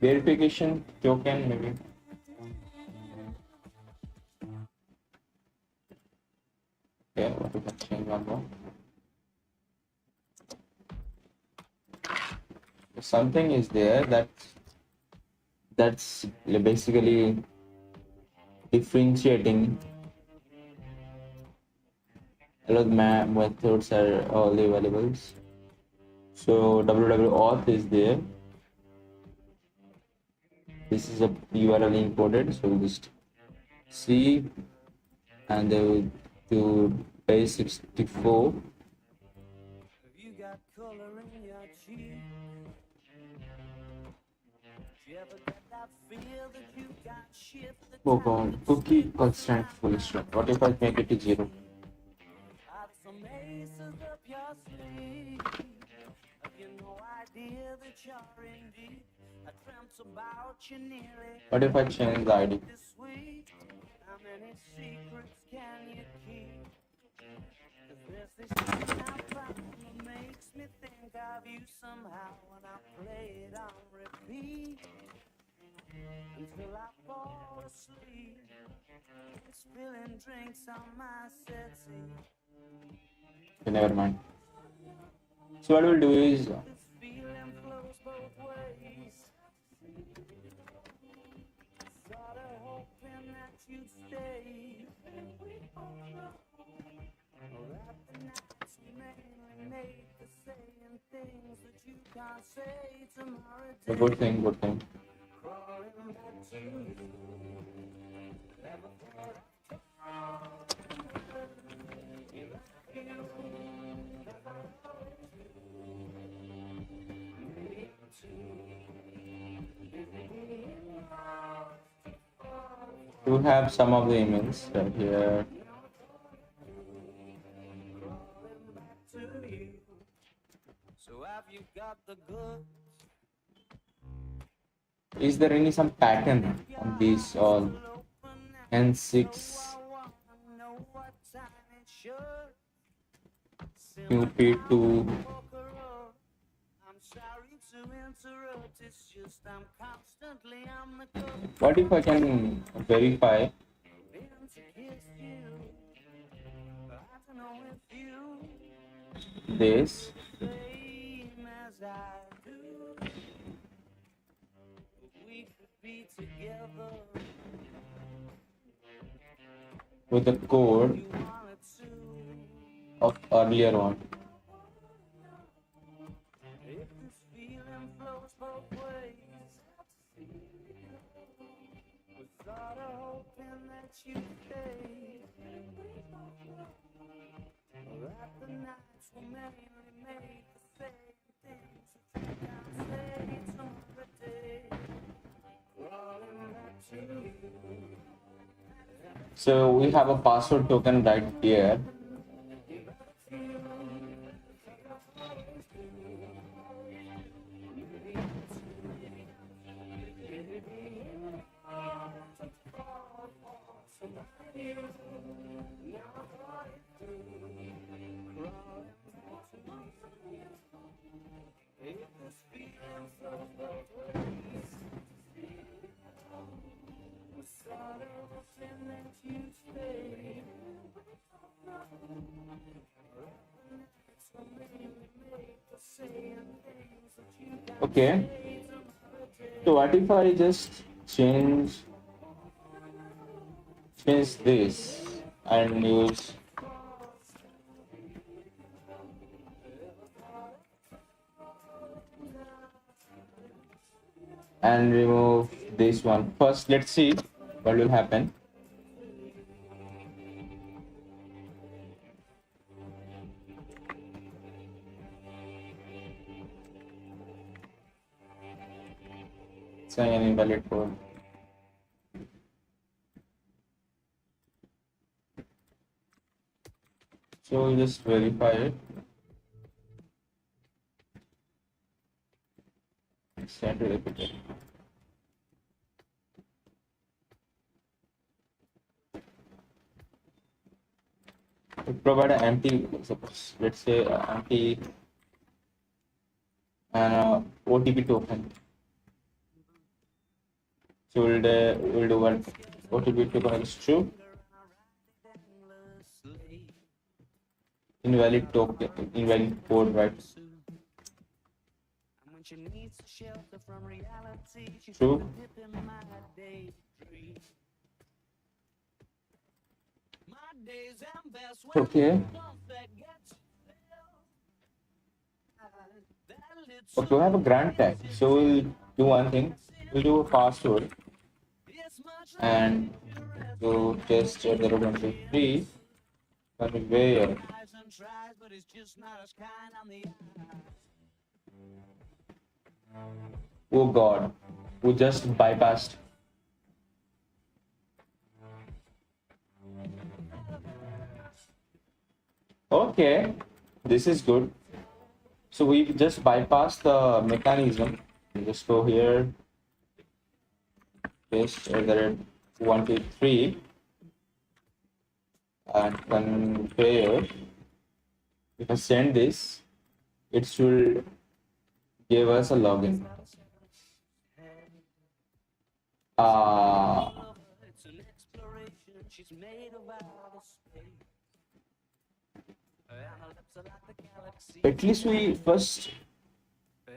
verification token maybe. Okay, what we can change one more. Something is there that's basically differentiating. A lot of methods are all available. So www.auth is there. This is a URL imported, so we'll just see, and they will do base 64. You got color in your cheek. You ever get that feel that you got shift the Oh god, cookie constraint full stop. What if I make it to 0? out some aces up your sleeve? Have you no idea that you're in deep? I dreamt about you nearly What if I change the ID? this week. How many secrets can you keep? 'Cause there's this thing I found that makes me think of you somehow, and I play it on repeat until I fall asleep, spilling drinks on my settee. Okay, never mind. So what we'll do is This feeling flows both ways. Sorta hoping that you'd stay. Or that the nights are mainly made for saying things that you can't say tomorrow a day. good thing, good thing. Crawling back to you. Never thought You have some of the emails right here. to you. So have you got the goods? Is there any some pattern on these all N6 Know what time it should. QP2? I'm sorry to interrupt, it's just I'm constantly on the go. What if I can verify Been to kiss you. I don't know if you this? same as I do. We could be together. With the code You wanted to. of earlier one. If this feeling flows both ways, So we have a password token right here. Okay. So what if I just change this and use and remove this one first? Let's see what will happen. Saying an invalid code. So we just verify it. Send to repeated. We provide an empty, suppose let's say empty and OTP token. So we'll do one OTP token is true. Invalid token, invalid code, right? True. Okay. Okay, we have a grant tag. So we'll do one thing. We'll do a password and go test at the 23 where. Oh God, we just bypassed. Okay, this is good. So we just bypassed the mechanism. Just go here, paste at the rate 123 and compare. If I send this, it should give us a login. At least we first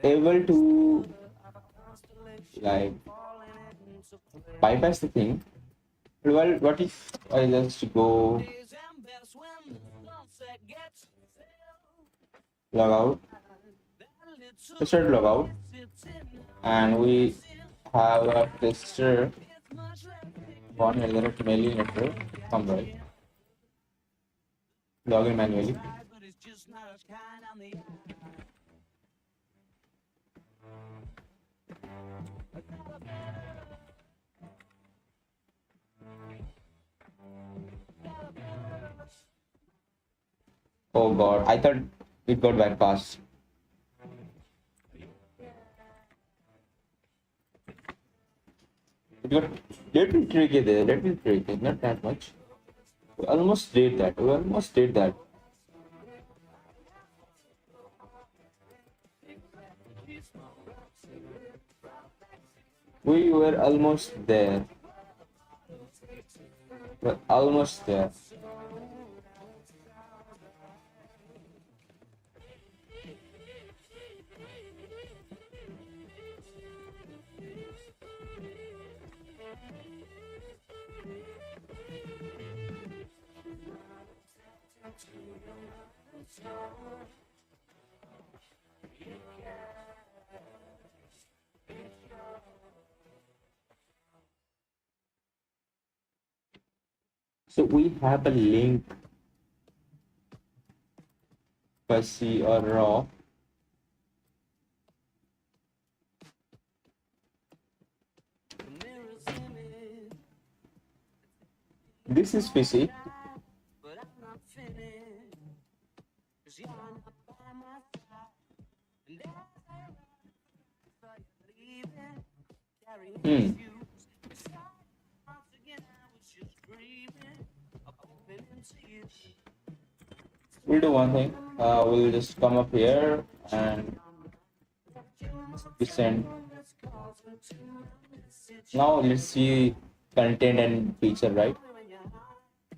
able to like bypass the thing. Well, what if I just go log out? Let's try to log out, and we have a tester one at mailing network. Come right. Log in manually. Oh God, I thought it got bypassed. It got little tricky there, little tricky, not that much. We almost did that. We almost did that. We were almost there. We're almost there. So we have a link, fuzzy or raw. This is fishy. Hmm. We'll do one thing. We'll just come up here and descend. Now let's see content and feature, right?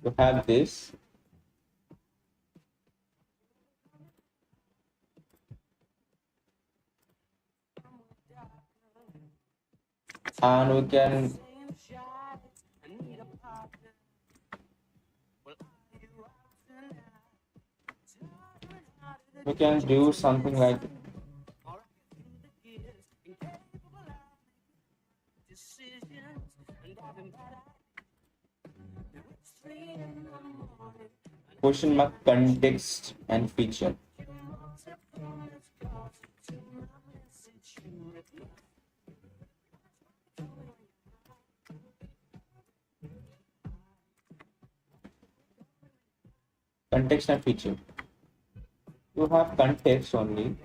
You have this. And we can do something like question mark context and feature. Context and feature. You have context only.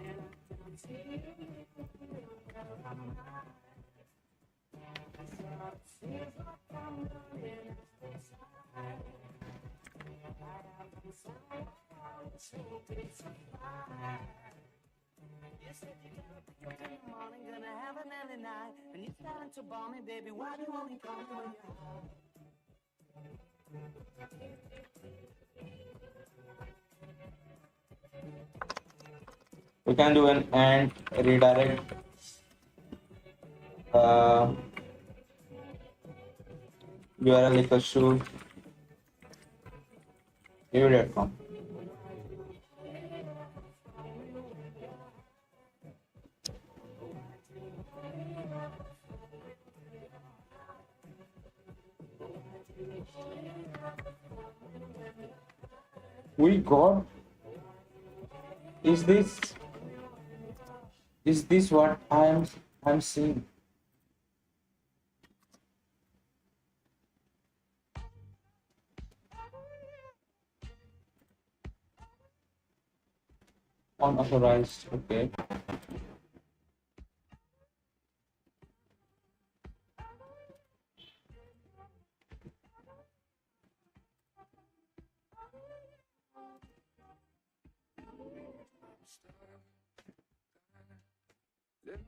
We can do an and redirect URL equals to review.com. We got, is this what I'm seeing? Unauthorized, okay. Let me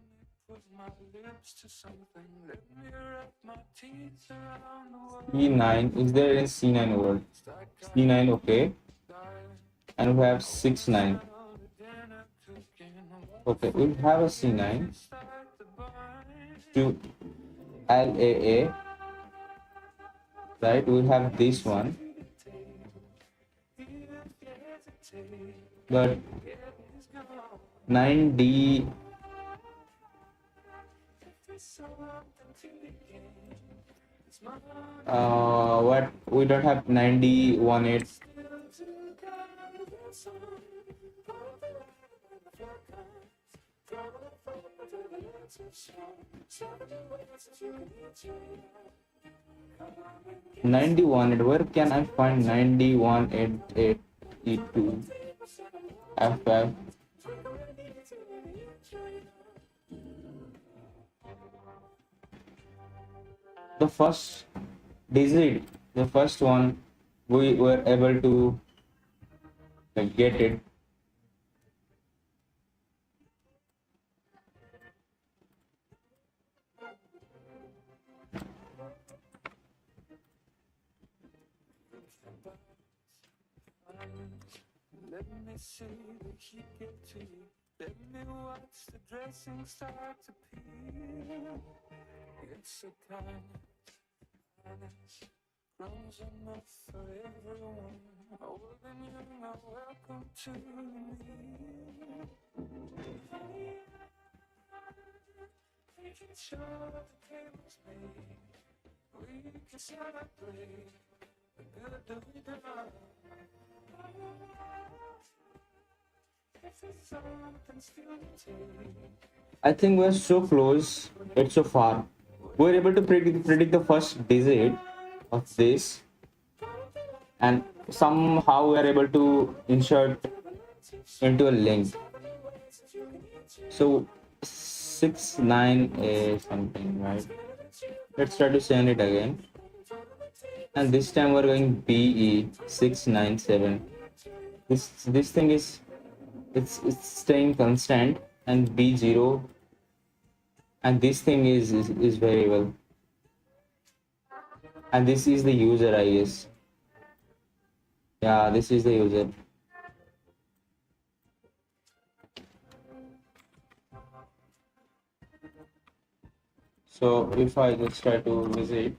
put my lips to something. Let me wrap my teeth around the world. C9, is there in C9 word? C9, okay. And we have 6-9. Okay, we'll have a C9 to LAA, right? We'll have this one, but 9D, what, we don't have 9018. Where can I find 9188E2 F5? The first digit, the first one, we were able to get it. Let me see the heat get to you. Let me watch the dressing start to peel. It's a kindness grows enough for everyone. Old and young are welcome to me. We can show the tables made. We can celebrate the good I think we're so close, yet so far. We're able to predict the first digit of this, and somehow we're able to insert into a link. So 6 9 is something, right? Let's try to send it again. And this time we're going BE 697. This thing is it's staying constant, and B0, and this thing is variable, and this is the user, I guess. Yeah, this is the user. So if I just try to visit,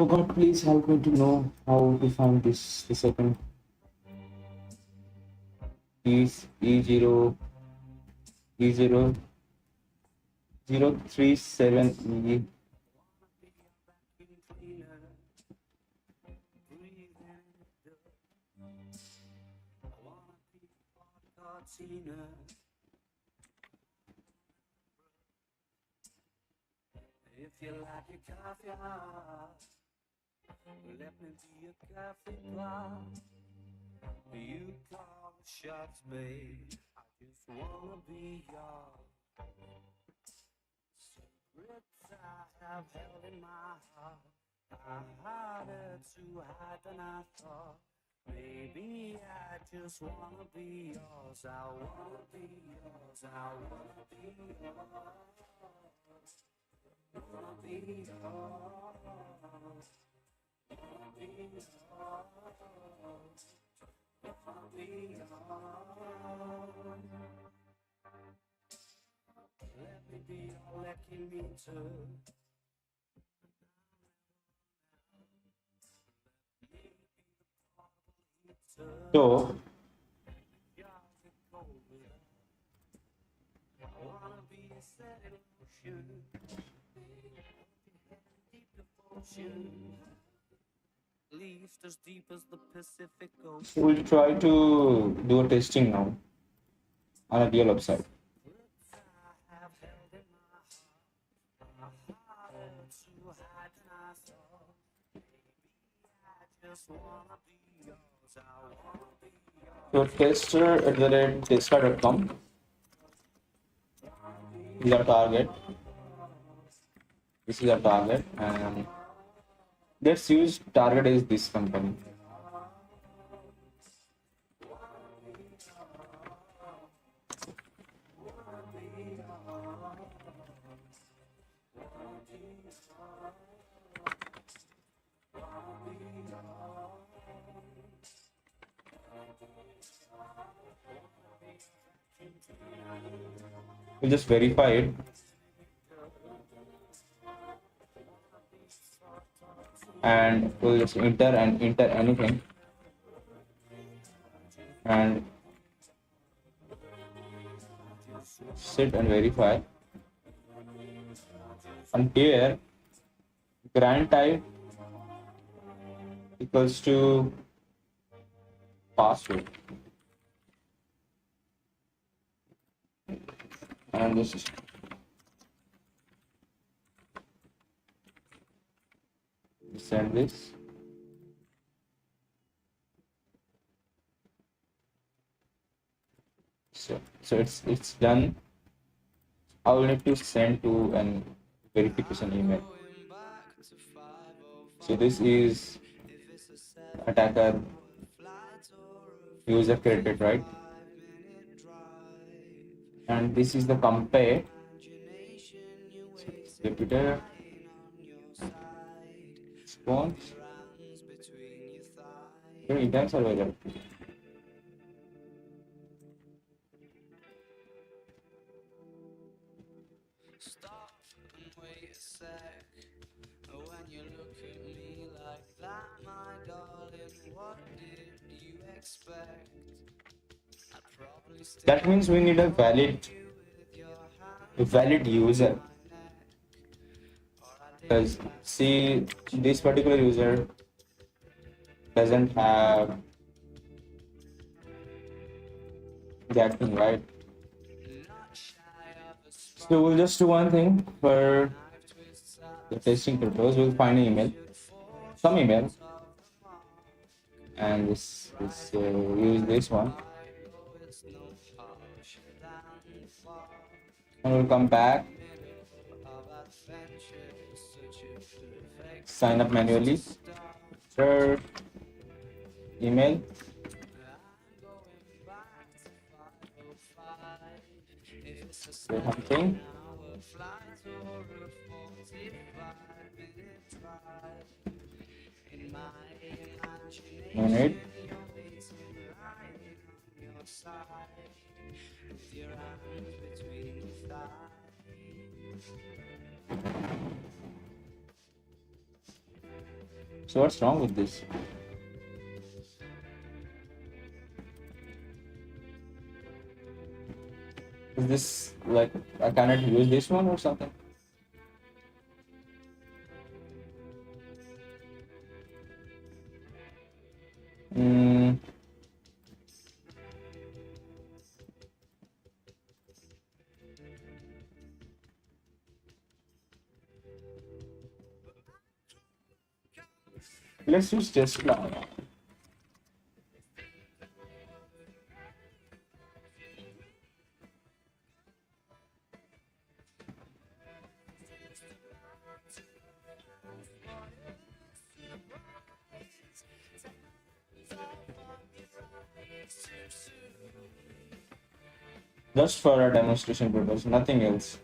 oh God, please help me to know how to find this. The second is E0 E0 037 E. If you like your coffee hot, let me be a coffee pot. You call the shots, babe. I just wanna be yours. Secrets I have held in my heart are harder to hide than I thought. Maybe I just wanna be yours. I wanna be yours. I wanna be yours. Wanna be yours. Wanna be yours. Wanna be yours. Let me be all that you need to. So I wanna be a setting ocean, deep devotion, leaves as deep as the Pacific Ocean. we'll try to do a testing now on a real website. I have held in my heart, harder to hide than I thought. Maybe I just wanna be yours. I wanna be yours. So tester@tester.com is our target. This is our target, and let's use target is this company. We'll just verify it, and we'll just enter anything, and sit and verify. And here grant type equals to password, and just send this. So it's done. I will need to send to an verification email. So this is attacker user created, right? And this is the compare. Repeater response. Your intents are whether. Stop and wait a sec. When you look at me like that, my darling, what did you expect? I'd probably stay That means we need a valid user. Because see, this particular user doesn't have that thing, right? So we'll just do one thing for the testing purpose. We'll find an email, some email, and use this one, and we'll come back, sign up manually, insert email, BugHunting, minute. So what's wrong with this? Is this like I cannot use this one or something? Let's use test plan. Just for a demonstration purpose, nothing else.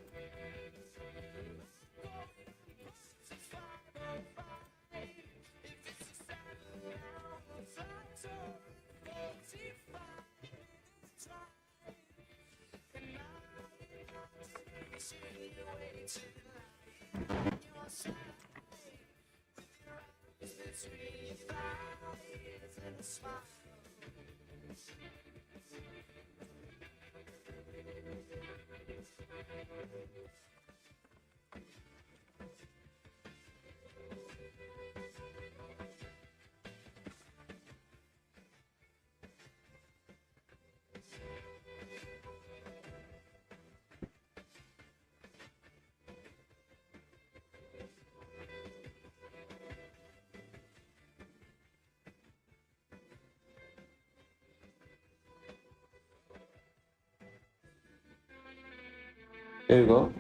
There you go.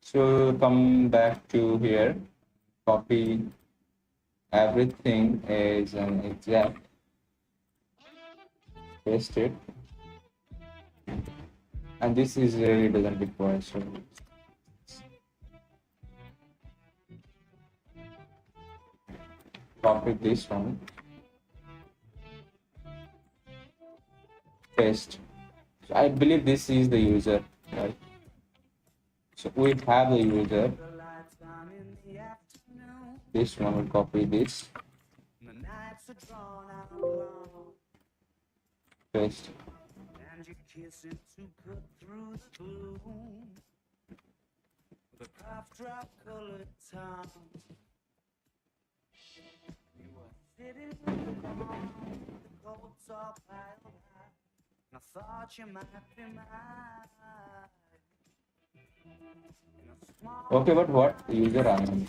So come back to here, copy everything as an exact, paste it, and this is really doesn't require, so copy this one, paste. So I believe this is the user, right? So we have the user. This one will copy this, paste. I thought you might be mine. Okay, but what user I am?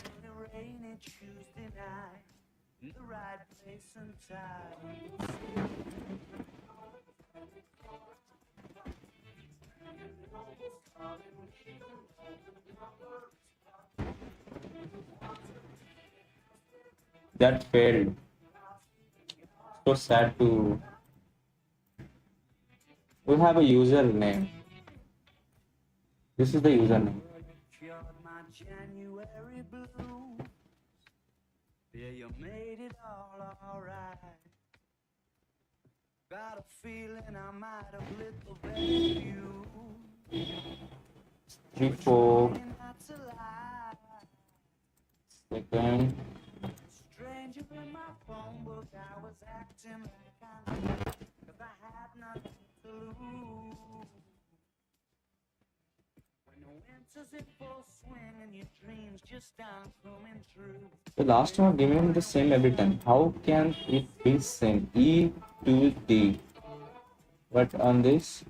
That failed. So sad to. We have a username. This is the username. Yeah, you made it all alright. Got a feeling I might have lit the very few. 3, 4 Not to lie. second. Stranger in my phone book, I was acting like I knew, 'cause I had nothing to lose. When the winter's in full swing and your dreams just aren't coming true. The last one giving the same every time. How can it be same? E to D. But on this,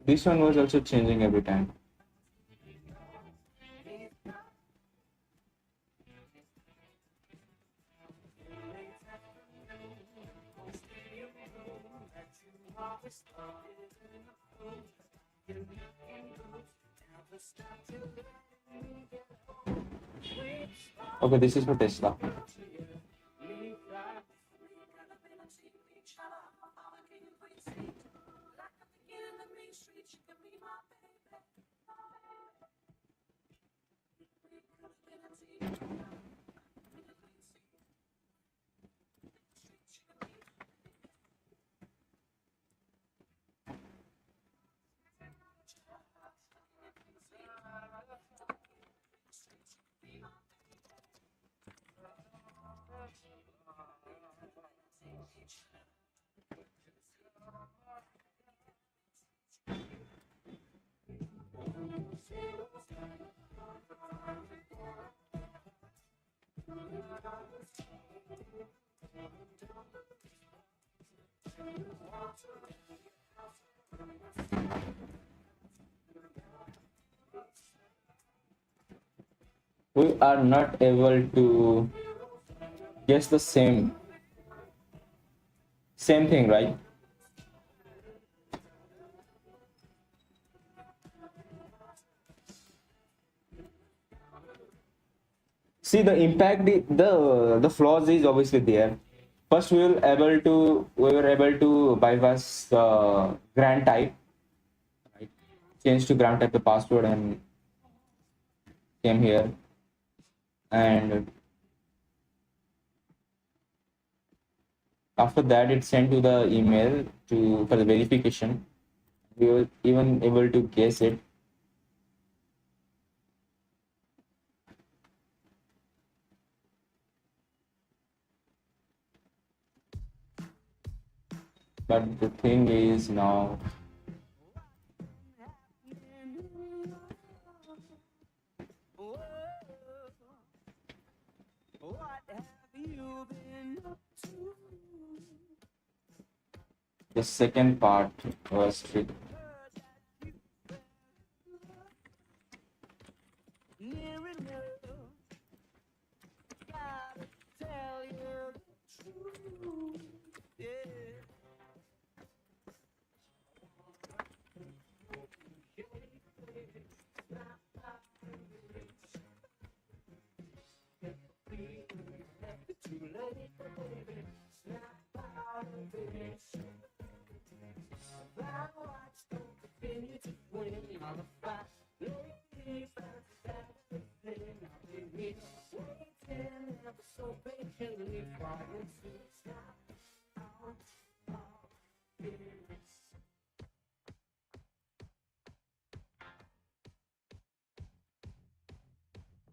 this one was also changing every time. Okay, this is for Tesla. We are not able to guess the same thing, right? See the impact, the flaws is obviously there. First, we were able to bypass the grant type, right? Change to grant type the password and came here, and after that it sent to the email to for the verification. We were even able to guess it. But the thing is now, What have you been up to? the second part was tricky. Near enough, gotta tell you the truth. Yeah.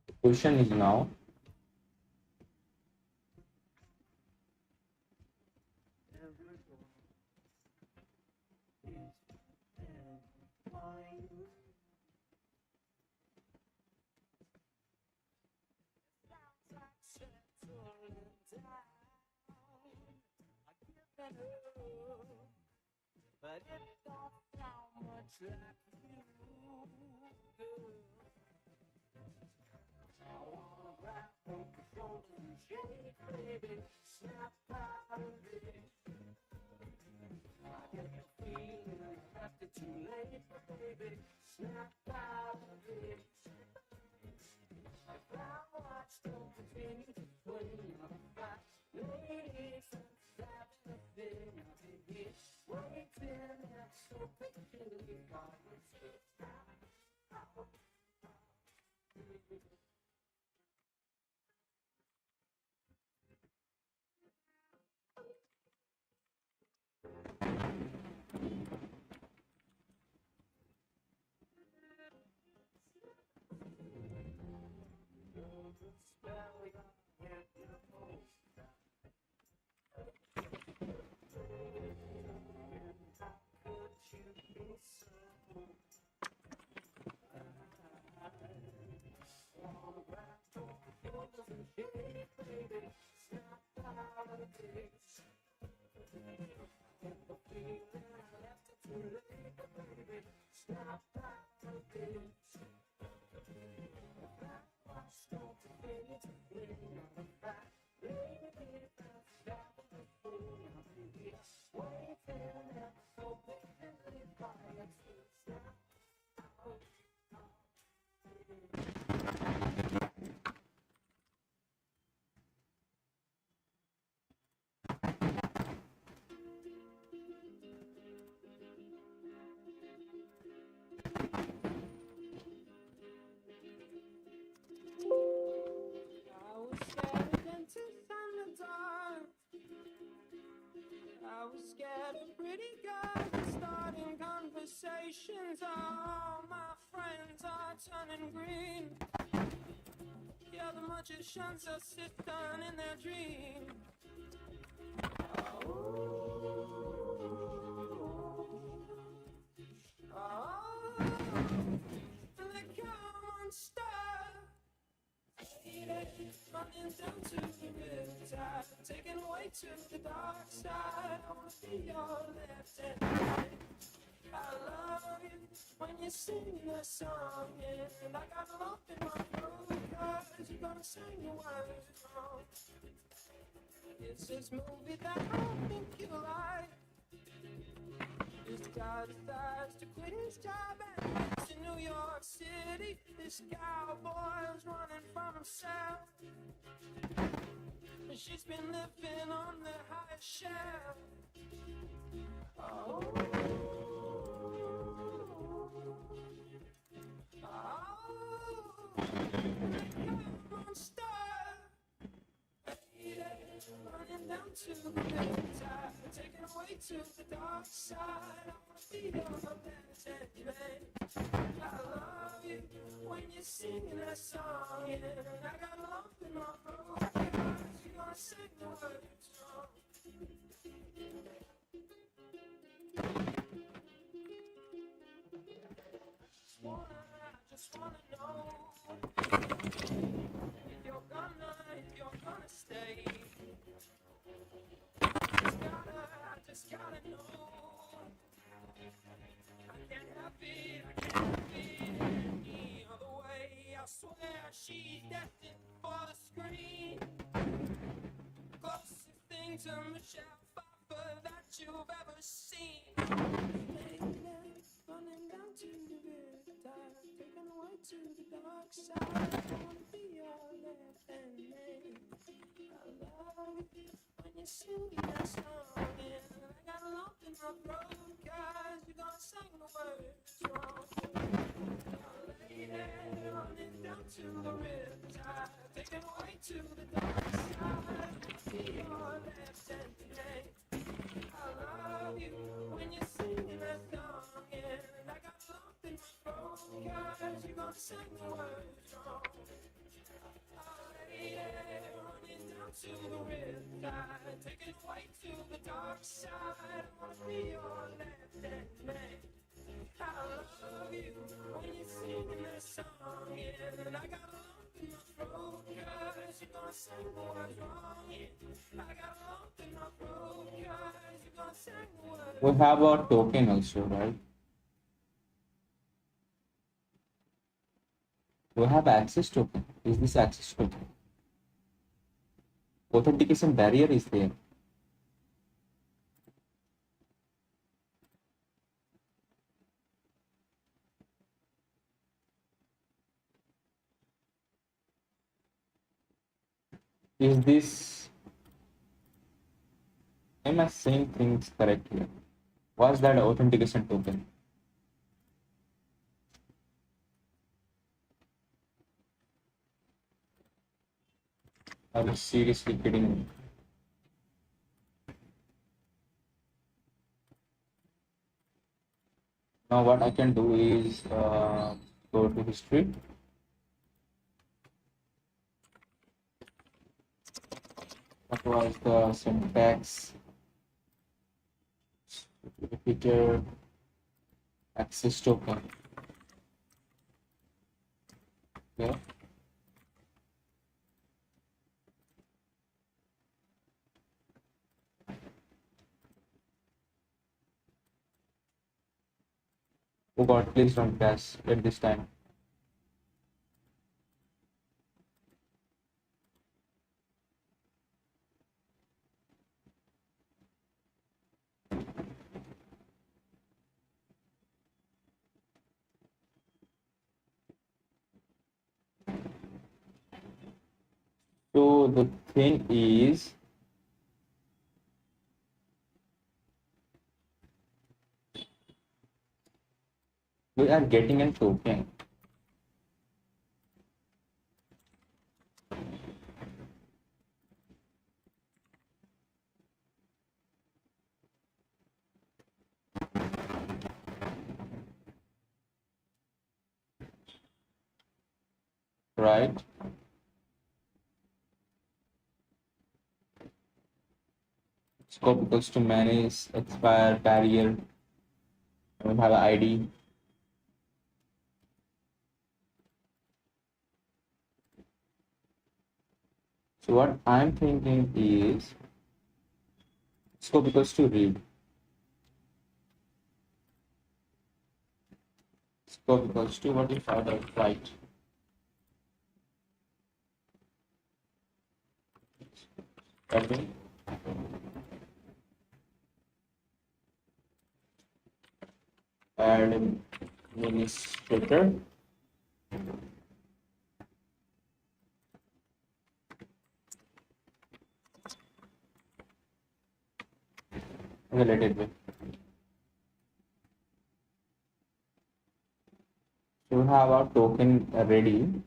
The question is now, But it don't sound much like you, girl. I was scared of pretty girls and starting conversations. All my friends are turning green. Yeah, the magicians are sitting in their dream. Oh, the monster. Running down to the riptide, taken away to the dark side. I wanna be your left hand man. I love you when you sing that song, and I got a lump in my throat because you're gonna sing the words wrong. It's this movie that I think you like. This guy decides to quit his job and lives in New York City. This cowboy's running from himself. She's been living on the highest shelf. Oh, monster. Running down to the riptide, taken away to the dark side. I wanna be your left hand man. I love you when you're singing that song, and I got a lump in my throat because you're gonna sing the words wrong. I just wanna know if you're gonna stay. I just gotta know. I can't have it any other way. I swear she's destined for the screen. Closest thing to Michelle Pfeiffer that you've ever seen. Running down to the riptide, taken away to the dark side. I wanna be your left hand man. I love you when you sing that song, and I got a lump in my throat because you're gonna sing the words wrong. Lady, running down to the riptide, taken away to the dark side. Be your left hand man. I love you when you're singing that song, and I got a lump in my throat because you're gonna sing the words wrong. Lady, running down to the riptide, taken away to the dark side. I wanna be your left hand man. I love you when you're singing that song, and I got a lump in my throat because you're gonna sing the words wrong. I got a lump in my throat because you're gonna sing the words We have our token also, right? Do I have access token? Is this access token? Authentication barrier is there. Is this, am I saying things correctly? Was that authentication token? Are you seriously kidding me? Now what I can do is go to history. What was the syntax? Repeater access token. Yeah. Oh God, please don't crash at this time. So the thing is, we are getting a token, right? Scope equals to manage expire barrier. We have an ID. So what I'm thinking is scope equals to read. Scope equals to, what if I write? Admin, administrator, related with. So we have our token ready.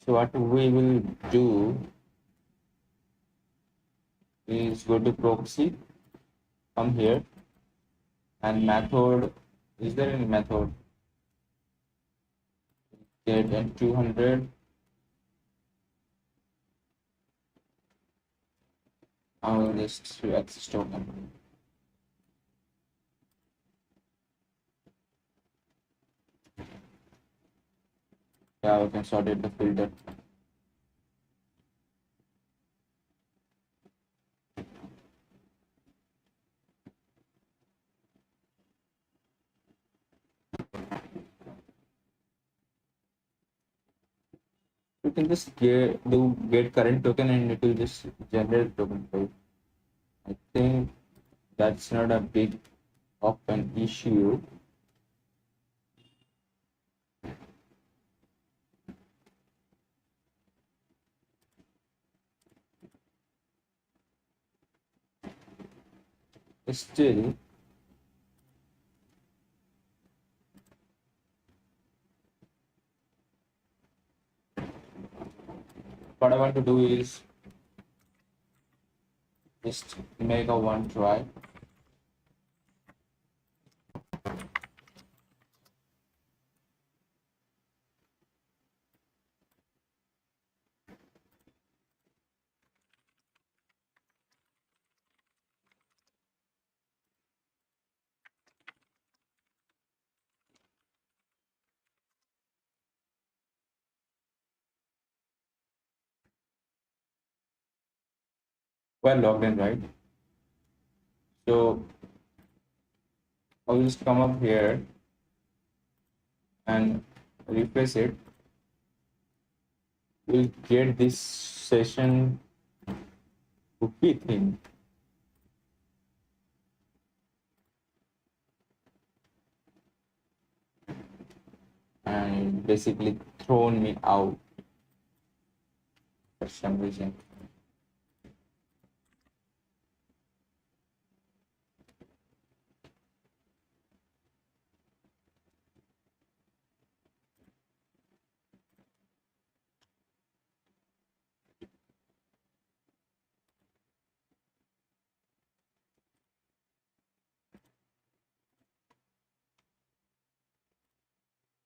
So what we will do is go to proxy, come here, and method. Is there any method? Get and 200. I will just do access token. Yeah, we can sort it the filter. You can just get current token and it will just generate token for you. I think that's not a big of an issue. Still, what I want to do is just make a one try. We're logged in, right? So I'll just come up here and refresh it. We'll get this session cookie thing. And basically thrown me out for some reason.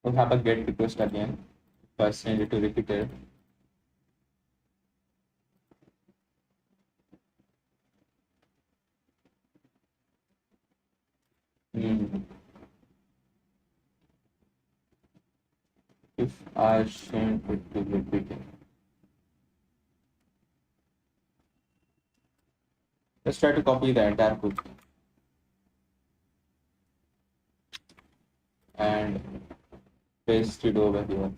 We'll have a get request again. First send it to repeater. If I send it to repeater. Let's try to copy the entire cookie and paste it over here.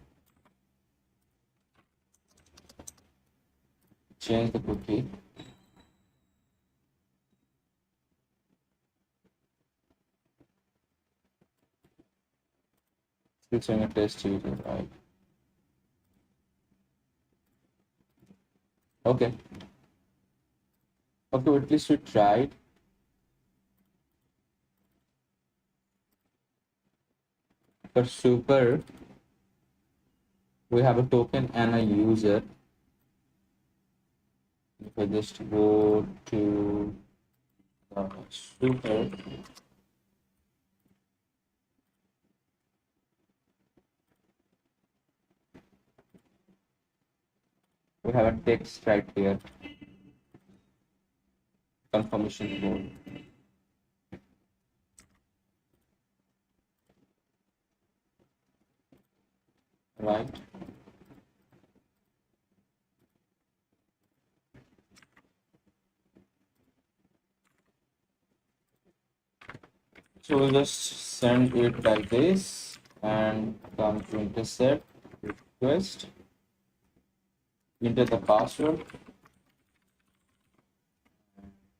Change the cookie. It's in a test user, right? Okay. Okay, at least we tried. For super, we have a token and a user. If I just go to super, we have a text right here, confirmation code, right? So we'll just send it like this and come to intercept request, enter the password,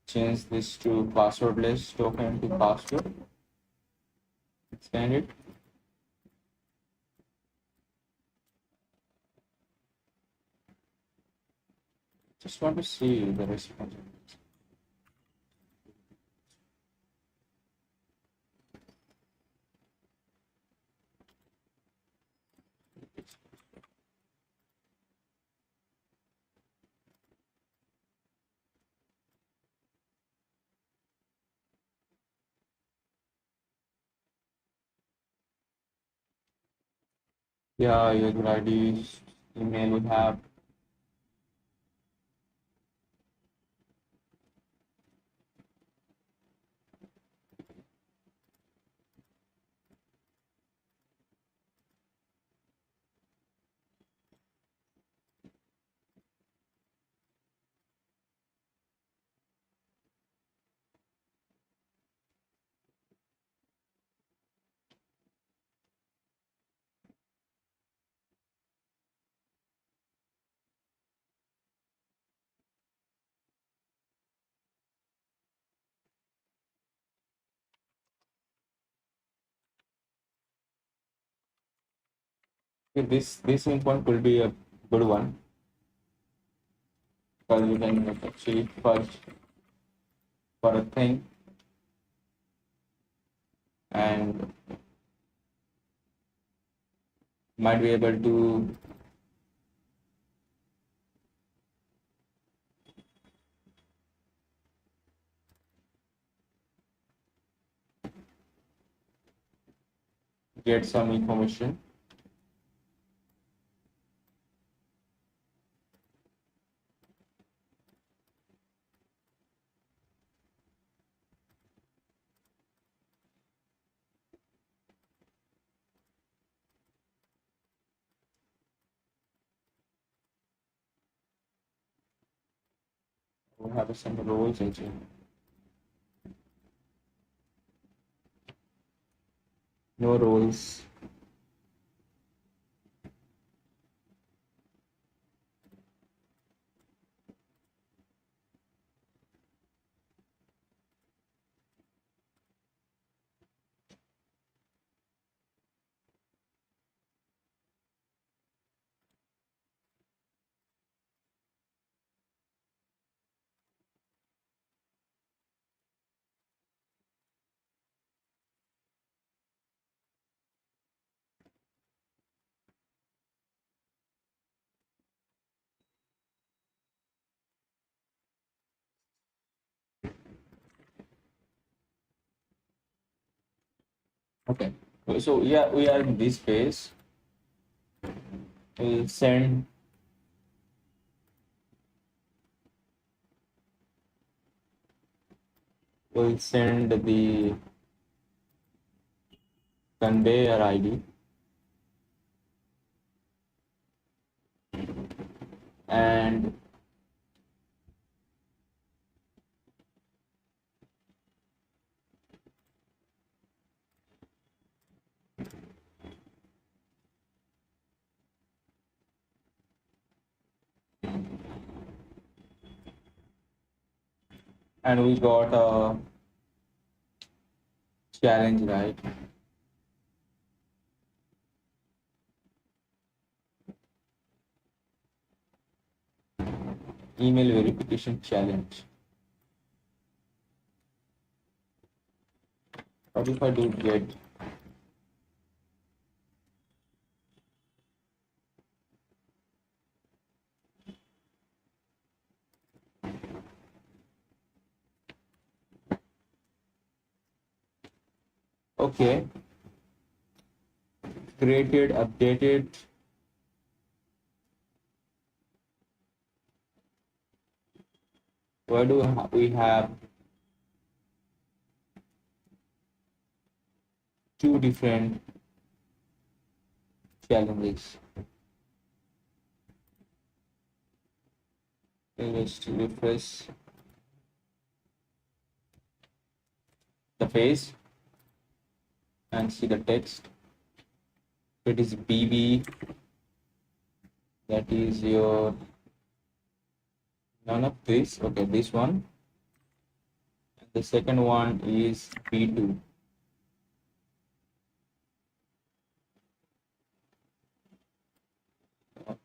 change this to passwordless token to password, expand it. Just want to see the response. Yeah, user ID, email we have. Okay, this endpoint will be a good one because you can actually search for a thing and might be able to get some information. We have some roles also. No roles. Okay. So yeah, we are in this phase. We'll send the conveyor ID and we got a challenge, right? Email verification challenge. What if I do get? Okay, created, updated. Where do we have two different challenges? Let's refresh the page and see the text. It is BB. That is your none of this. Okay, this one. And the second one is B2.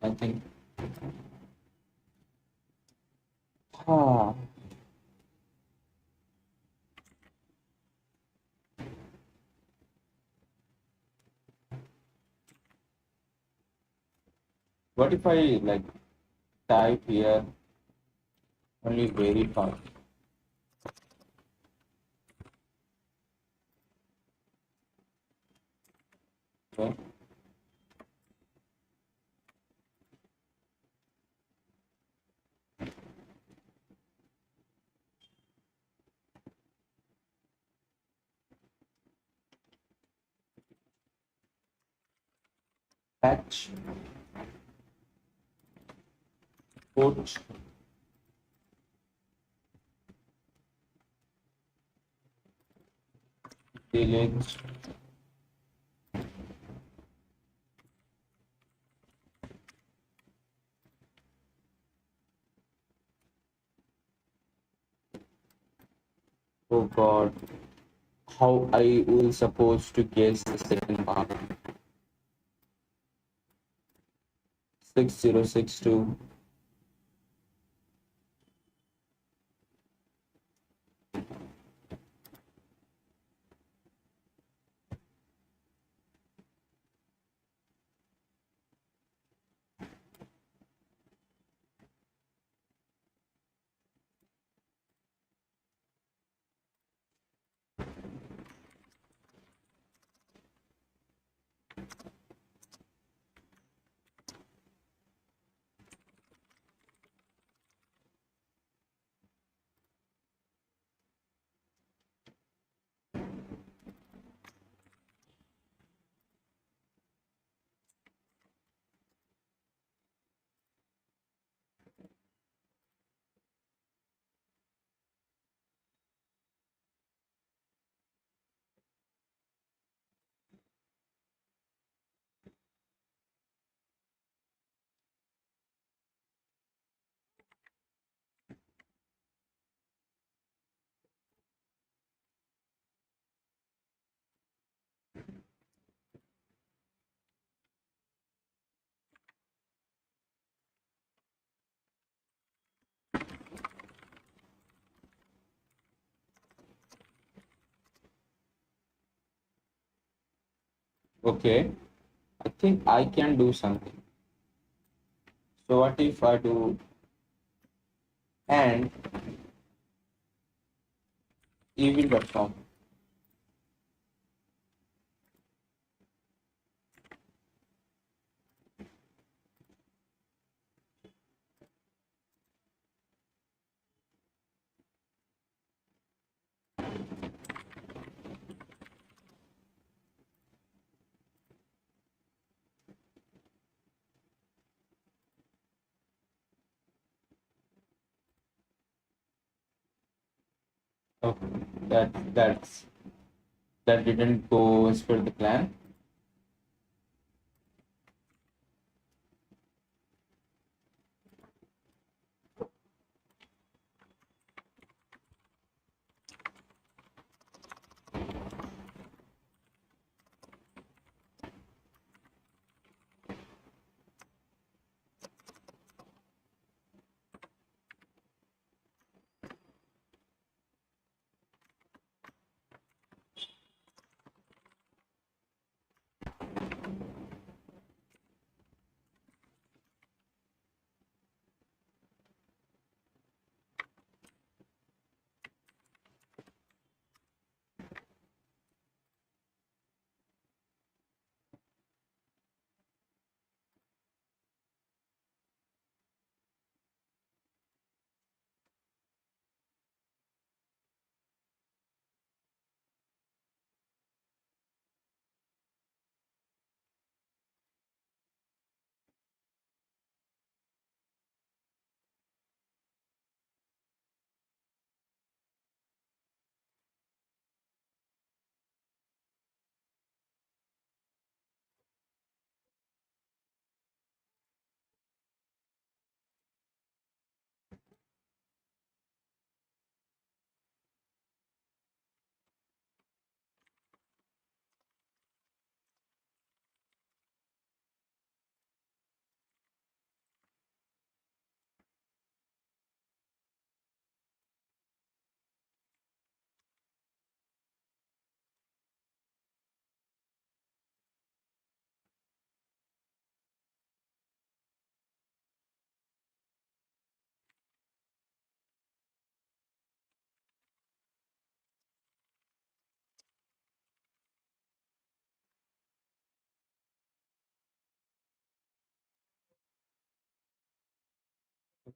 I think. Ah, what if I like type here only verify? Okay. Patch, put, delete. Oh God, how I will supposed to guess the second part? 6062. Okay, I think I can do something. So what if I do and evil.com? Okay, that didn't go as per the plan.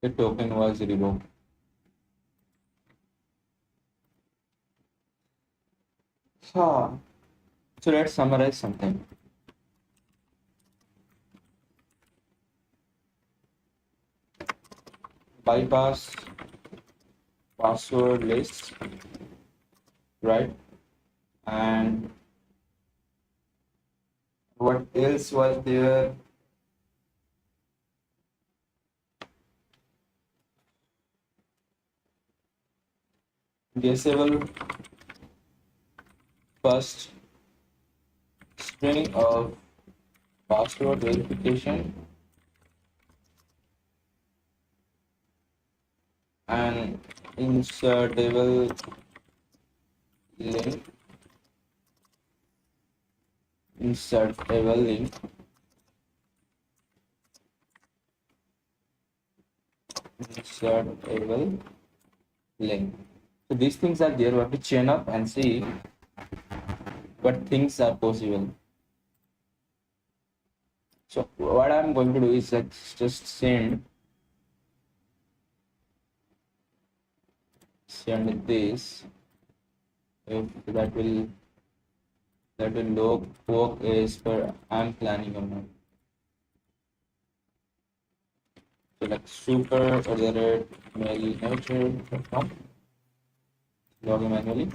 The token was revoked. So, so let's summarize something. Bypass password list, right? And what else was there? Guessable first string of password verification and insertable link, insertable link, insertable link. So these things are there. We have to chain up and see what things are possible. So what I'm going to do is just send this. If that will work as per I'm planning or not. So like super@mailnature.com. Log in manually.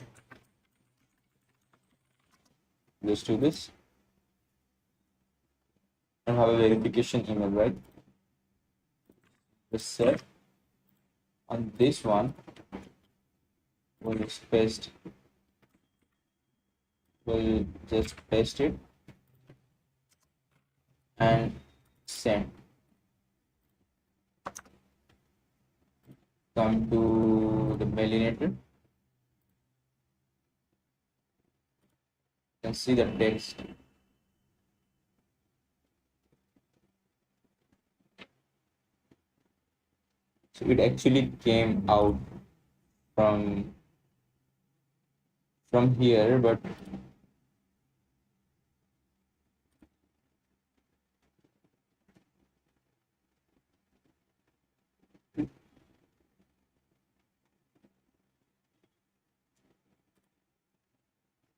Let's do this. And have a verification email, right? Just set on this one. We'll just paste it and send. Come to the mailinator. You can see the text. So it actually came out from here, but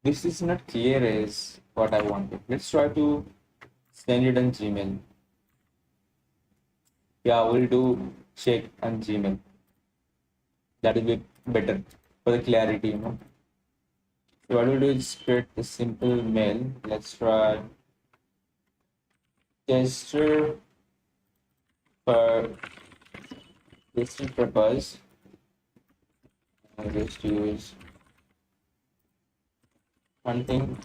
this is not clear as what I wanted. Let's try to send it on Gmail. Yeah, we'll do check on Gmail. That will be better for the clarity, you know. So what we'll do is create a simple mail. Let's try tester for testing purpose. I'll just use hunting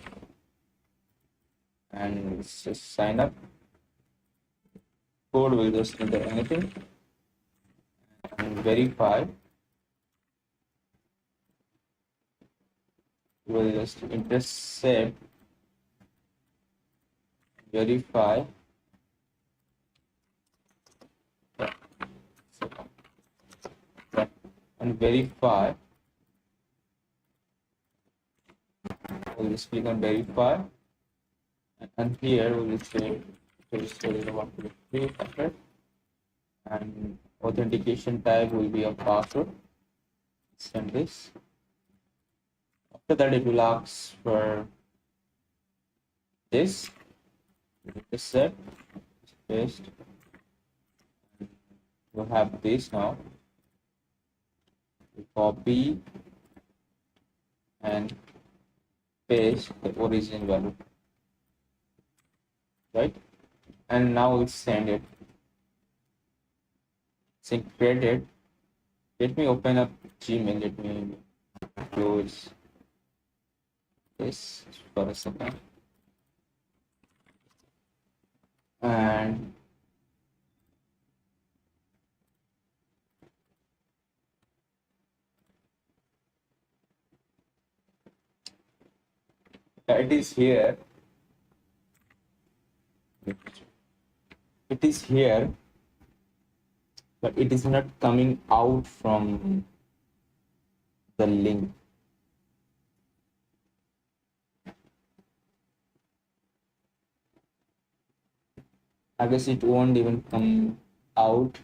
and let's just sign up. Code will just enter anything and verify. We'll just intercept, verify. And verify. We'll just click on verify, and here we'll say register is 123 password, and authentication type will be a password. Send this. After that, it will ask for this. Just set, paste. We'll have this now. We copy and paste the origin value, right? And now we'll send it. Say created. Let me open up Gmail. Let me close this for a second. And it is here. It is here, but it is not coming out from the link. I guess it won't even come out.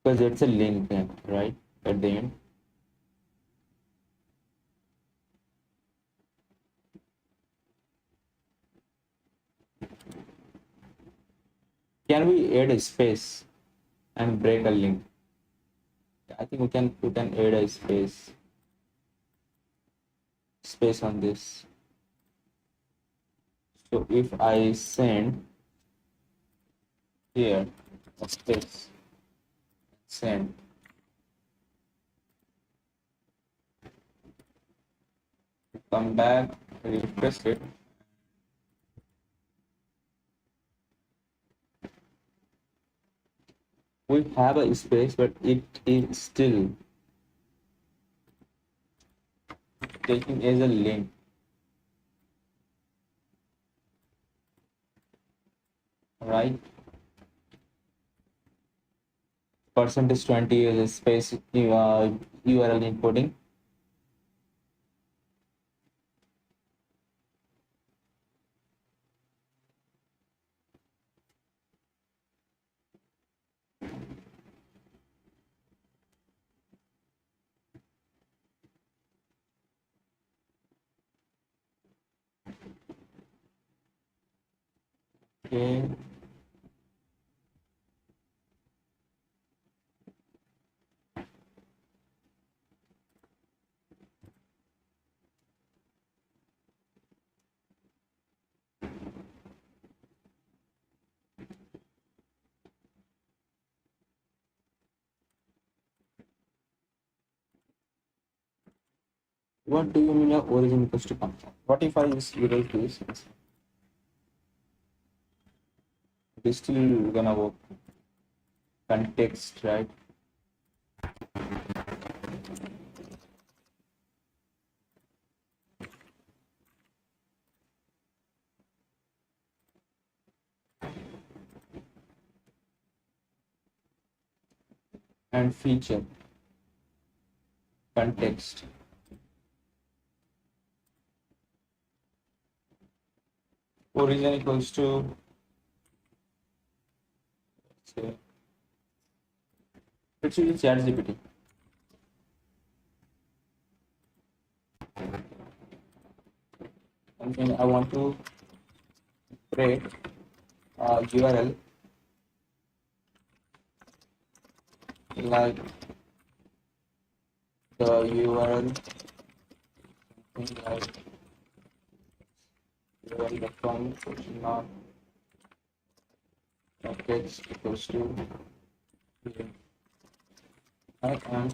Because it's a link, right? At the end. Can we add a space and break a link? I think we can add a space on this. So if I send here a space, send, come back, refresh it. We have a space, but it is still taking as a link. Right? Percentage 20 is a space URL encoding. Okay. What do you mean your origin equals to come from? What if I just erase this? It is still gonna work. Context, right? and feature context. Origin equals to, say, let's use ChatGPT. And I want to create a URL like the URL something like url.com question mark text equals to here. I am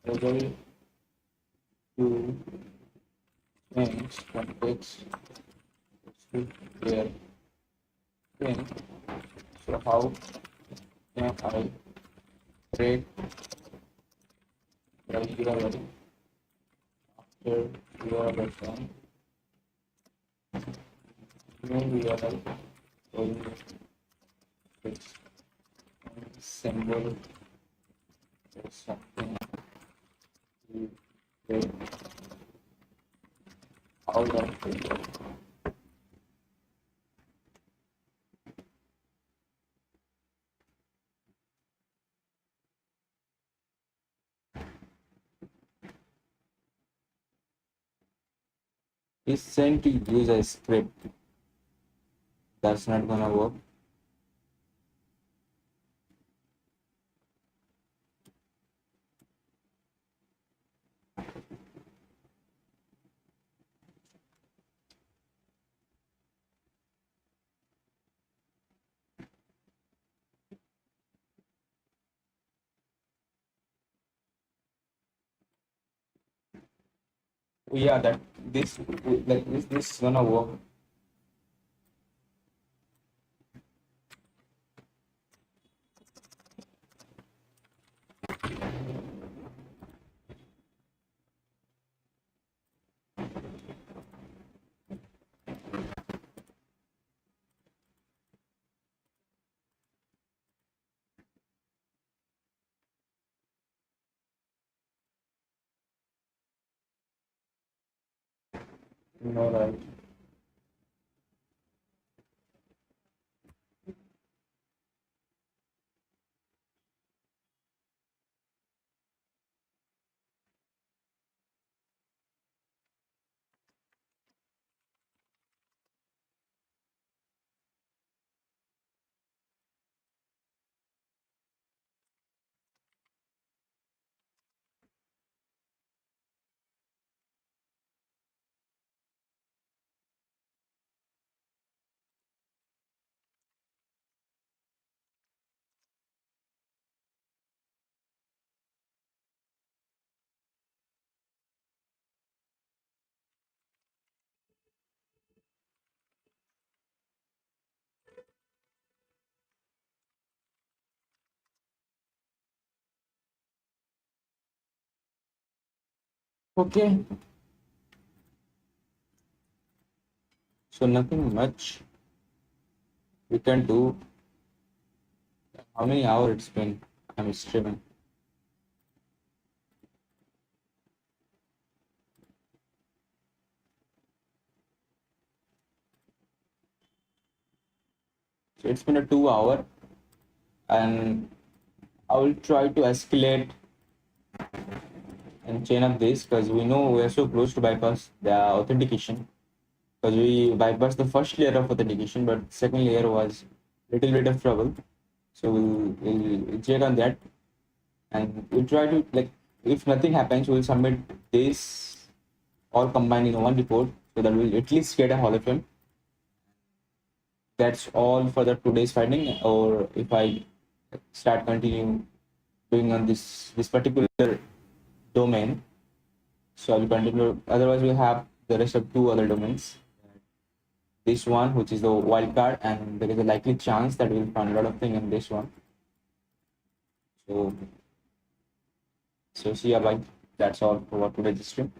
able to change context to here. Okay. So how can I create the URL after URL.com? New URL will fix symbol or something to get out of the is saying to use a script. That's not gonna work. Yeah, that this like this is gonna work. No, right. Okay. So nothing much we can do. How many hours it's been? I'm streaming. So it's been a 2 hour, and I will try to escalate and chain up this because we know we are so close to bypass the authentication. Because we bypassed the first layer of authentication, but second layer was little bit of trouble. So we'll check on that, and we'll try to, like, if nothing happens, we'll submit this all combined in one report so that we'll at least get a Hall of Fame. That's all for the today's finding. Or if I start continuing doing on this particular domain, so I will continue. Otherwise, we'll have the rest of 2 other domains. This one, which is the wildcard, and there is a likely chance that we'll find a lot of things in this one. So see ya, bye. That's all for today's stream.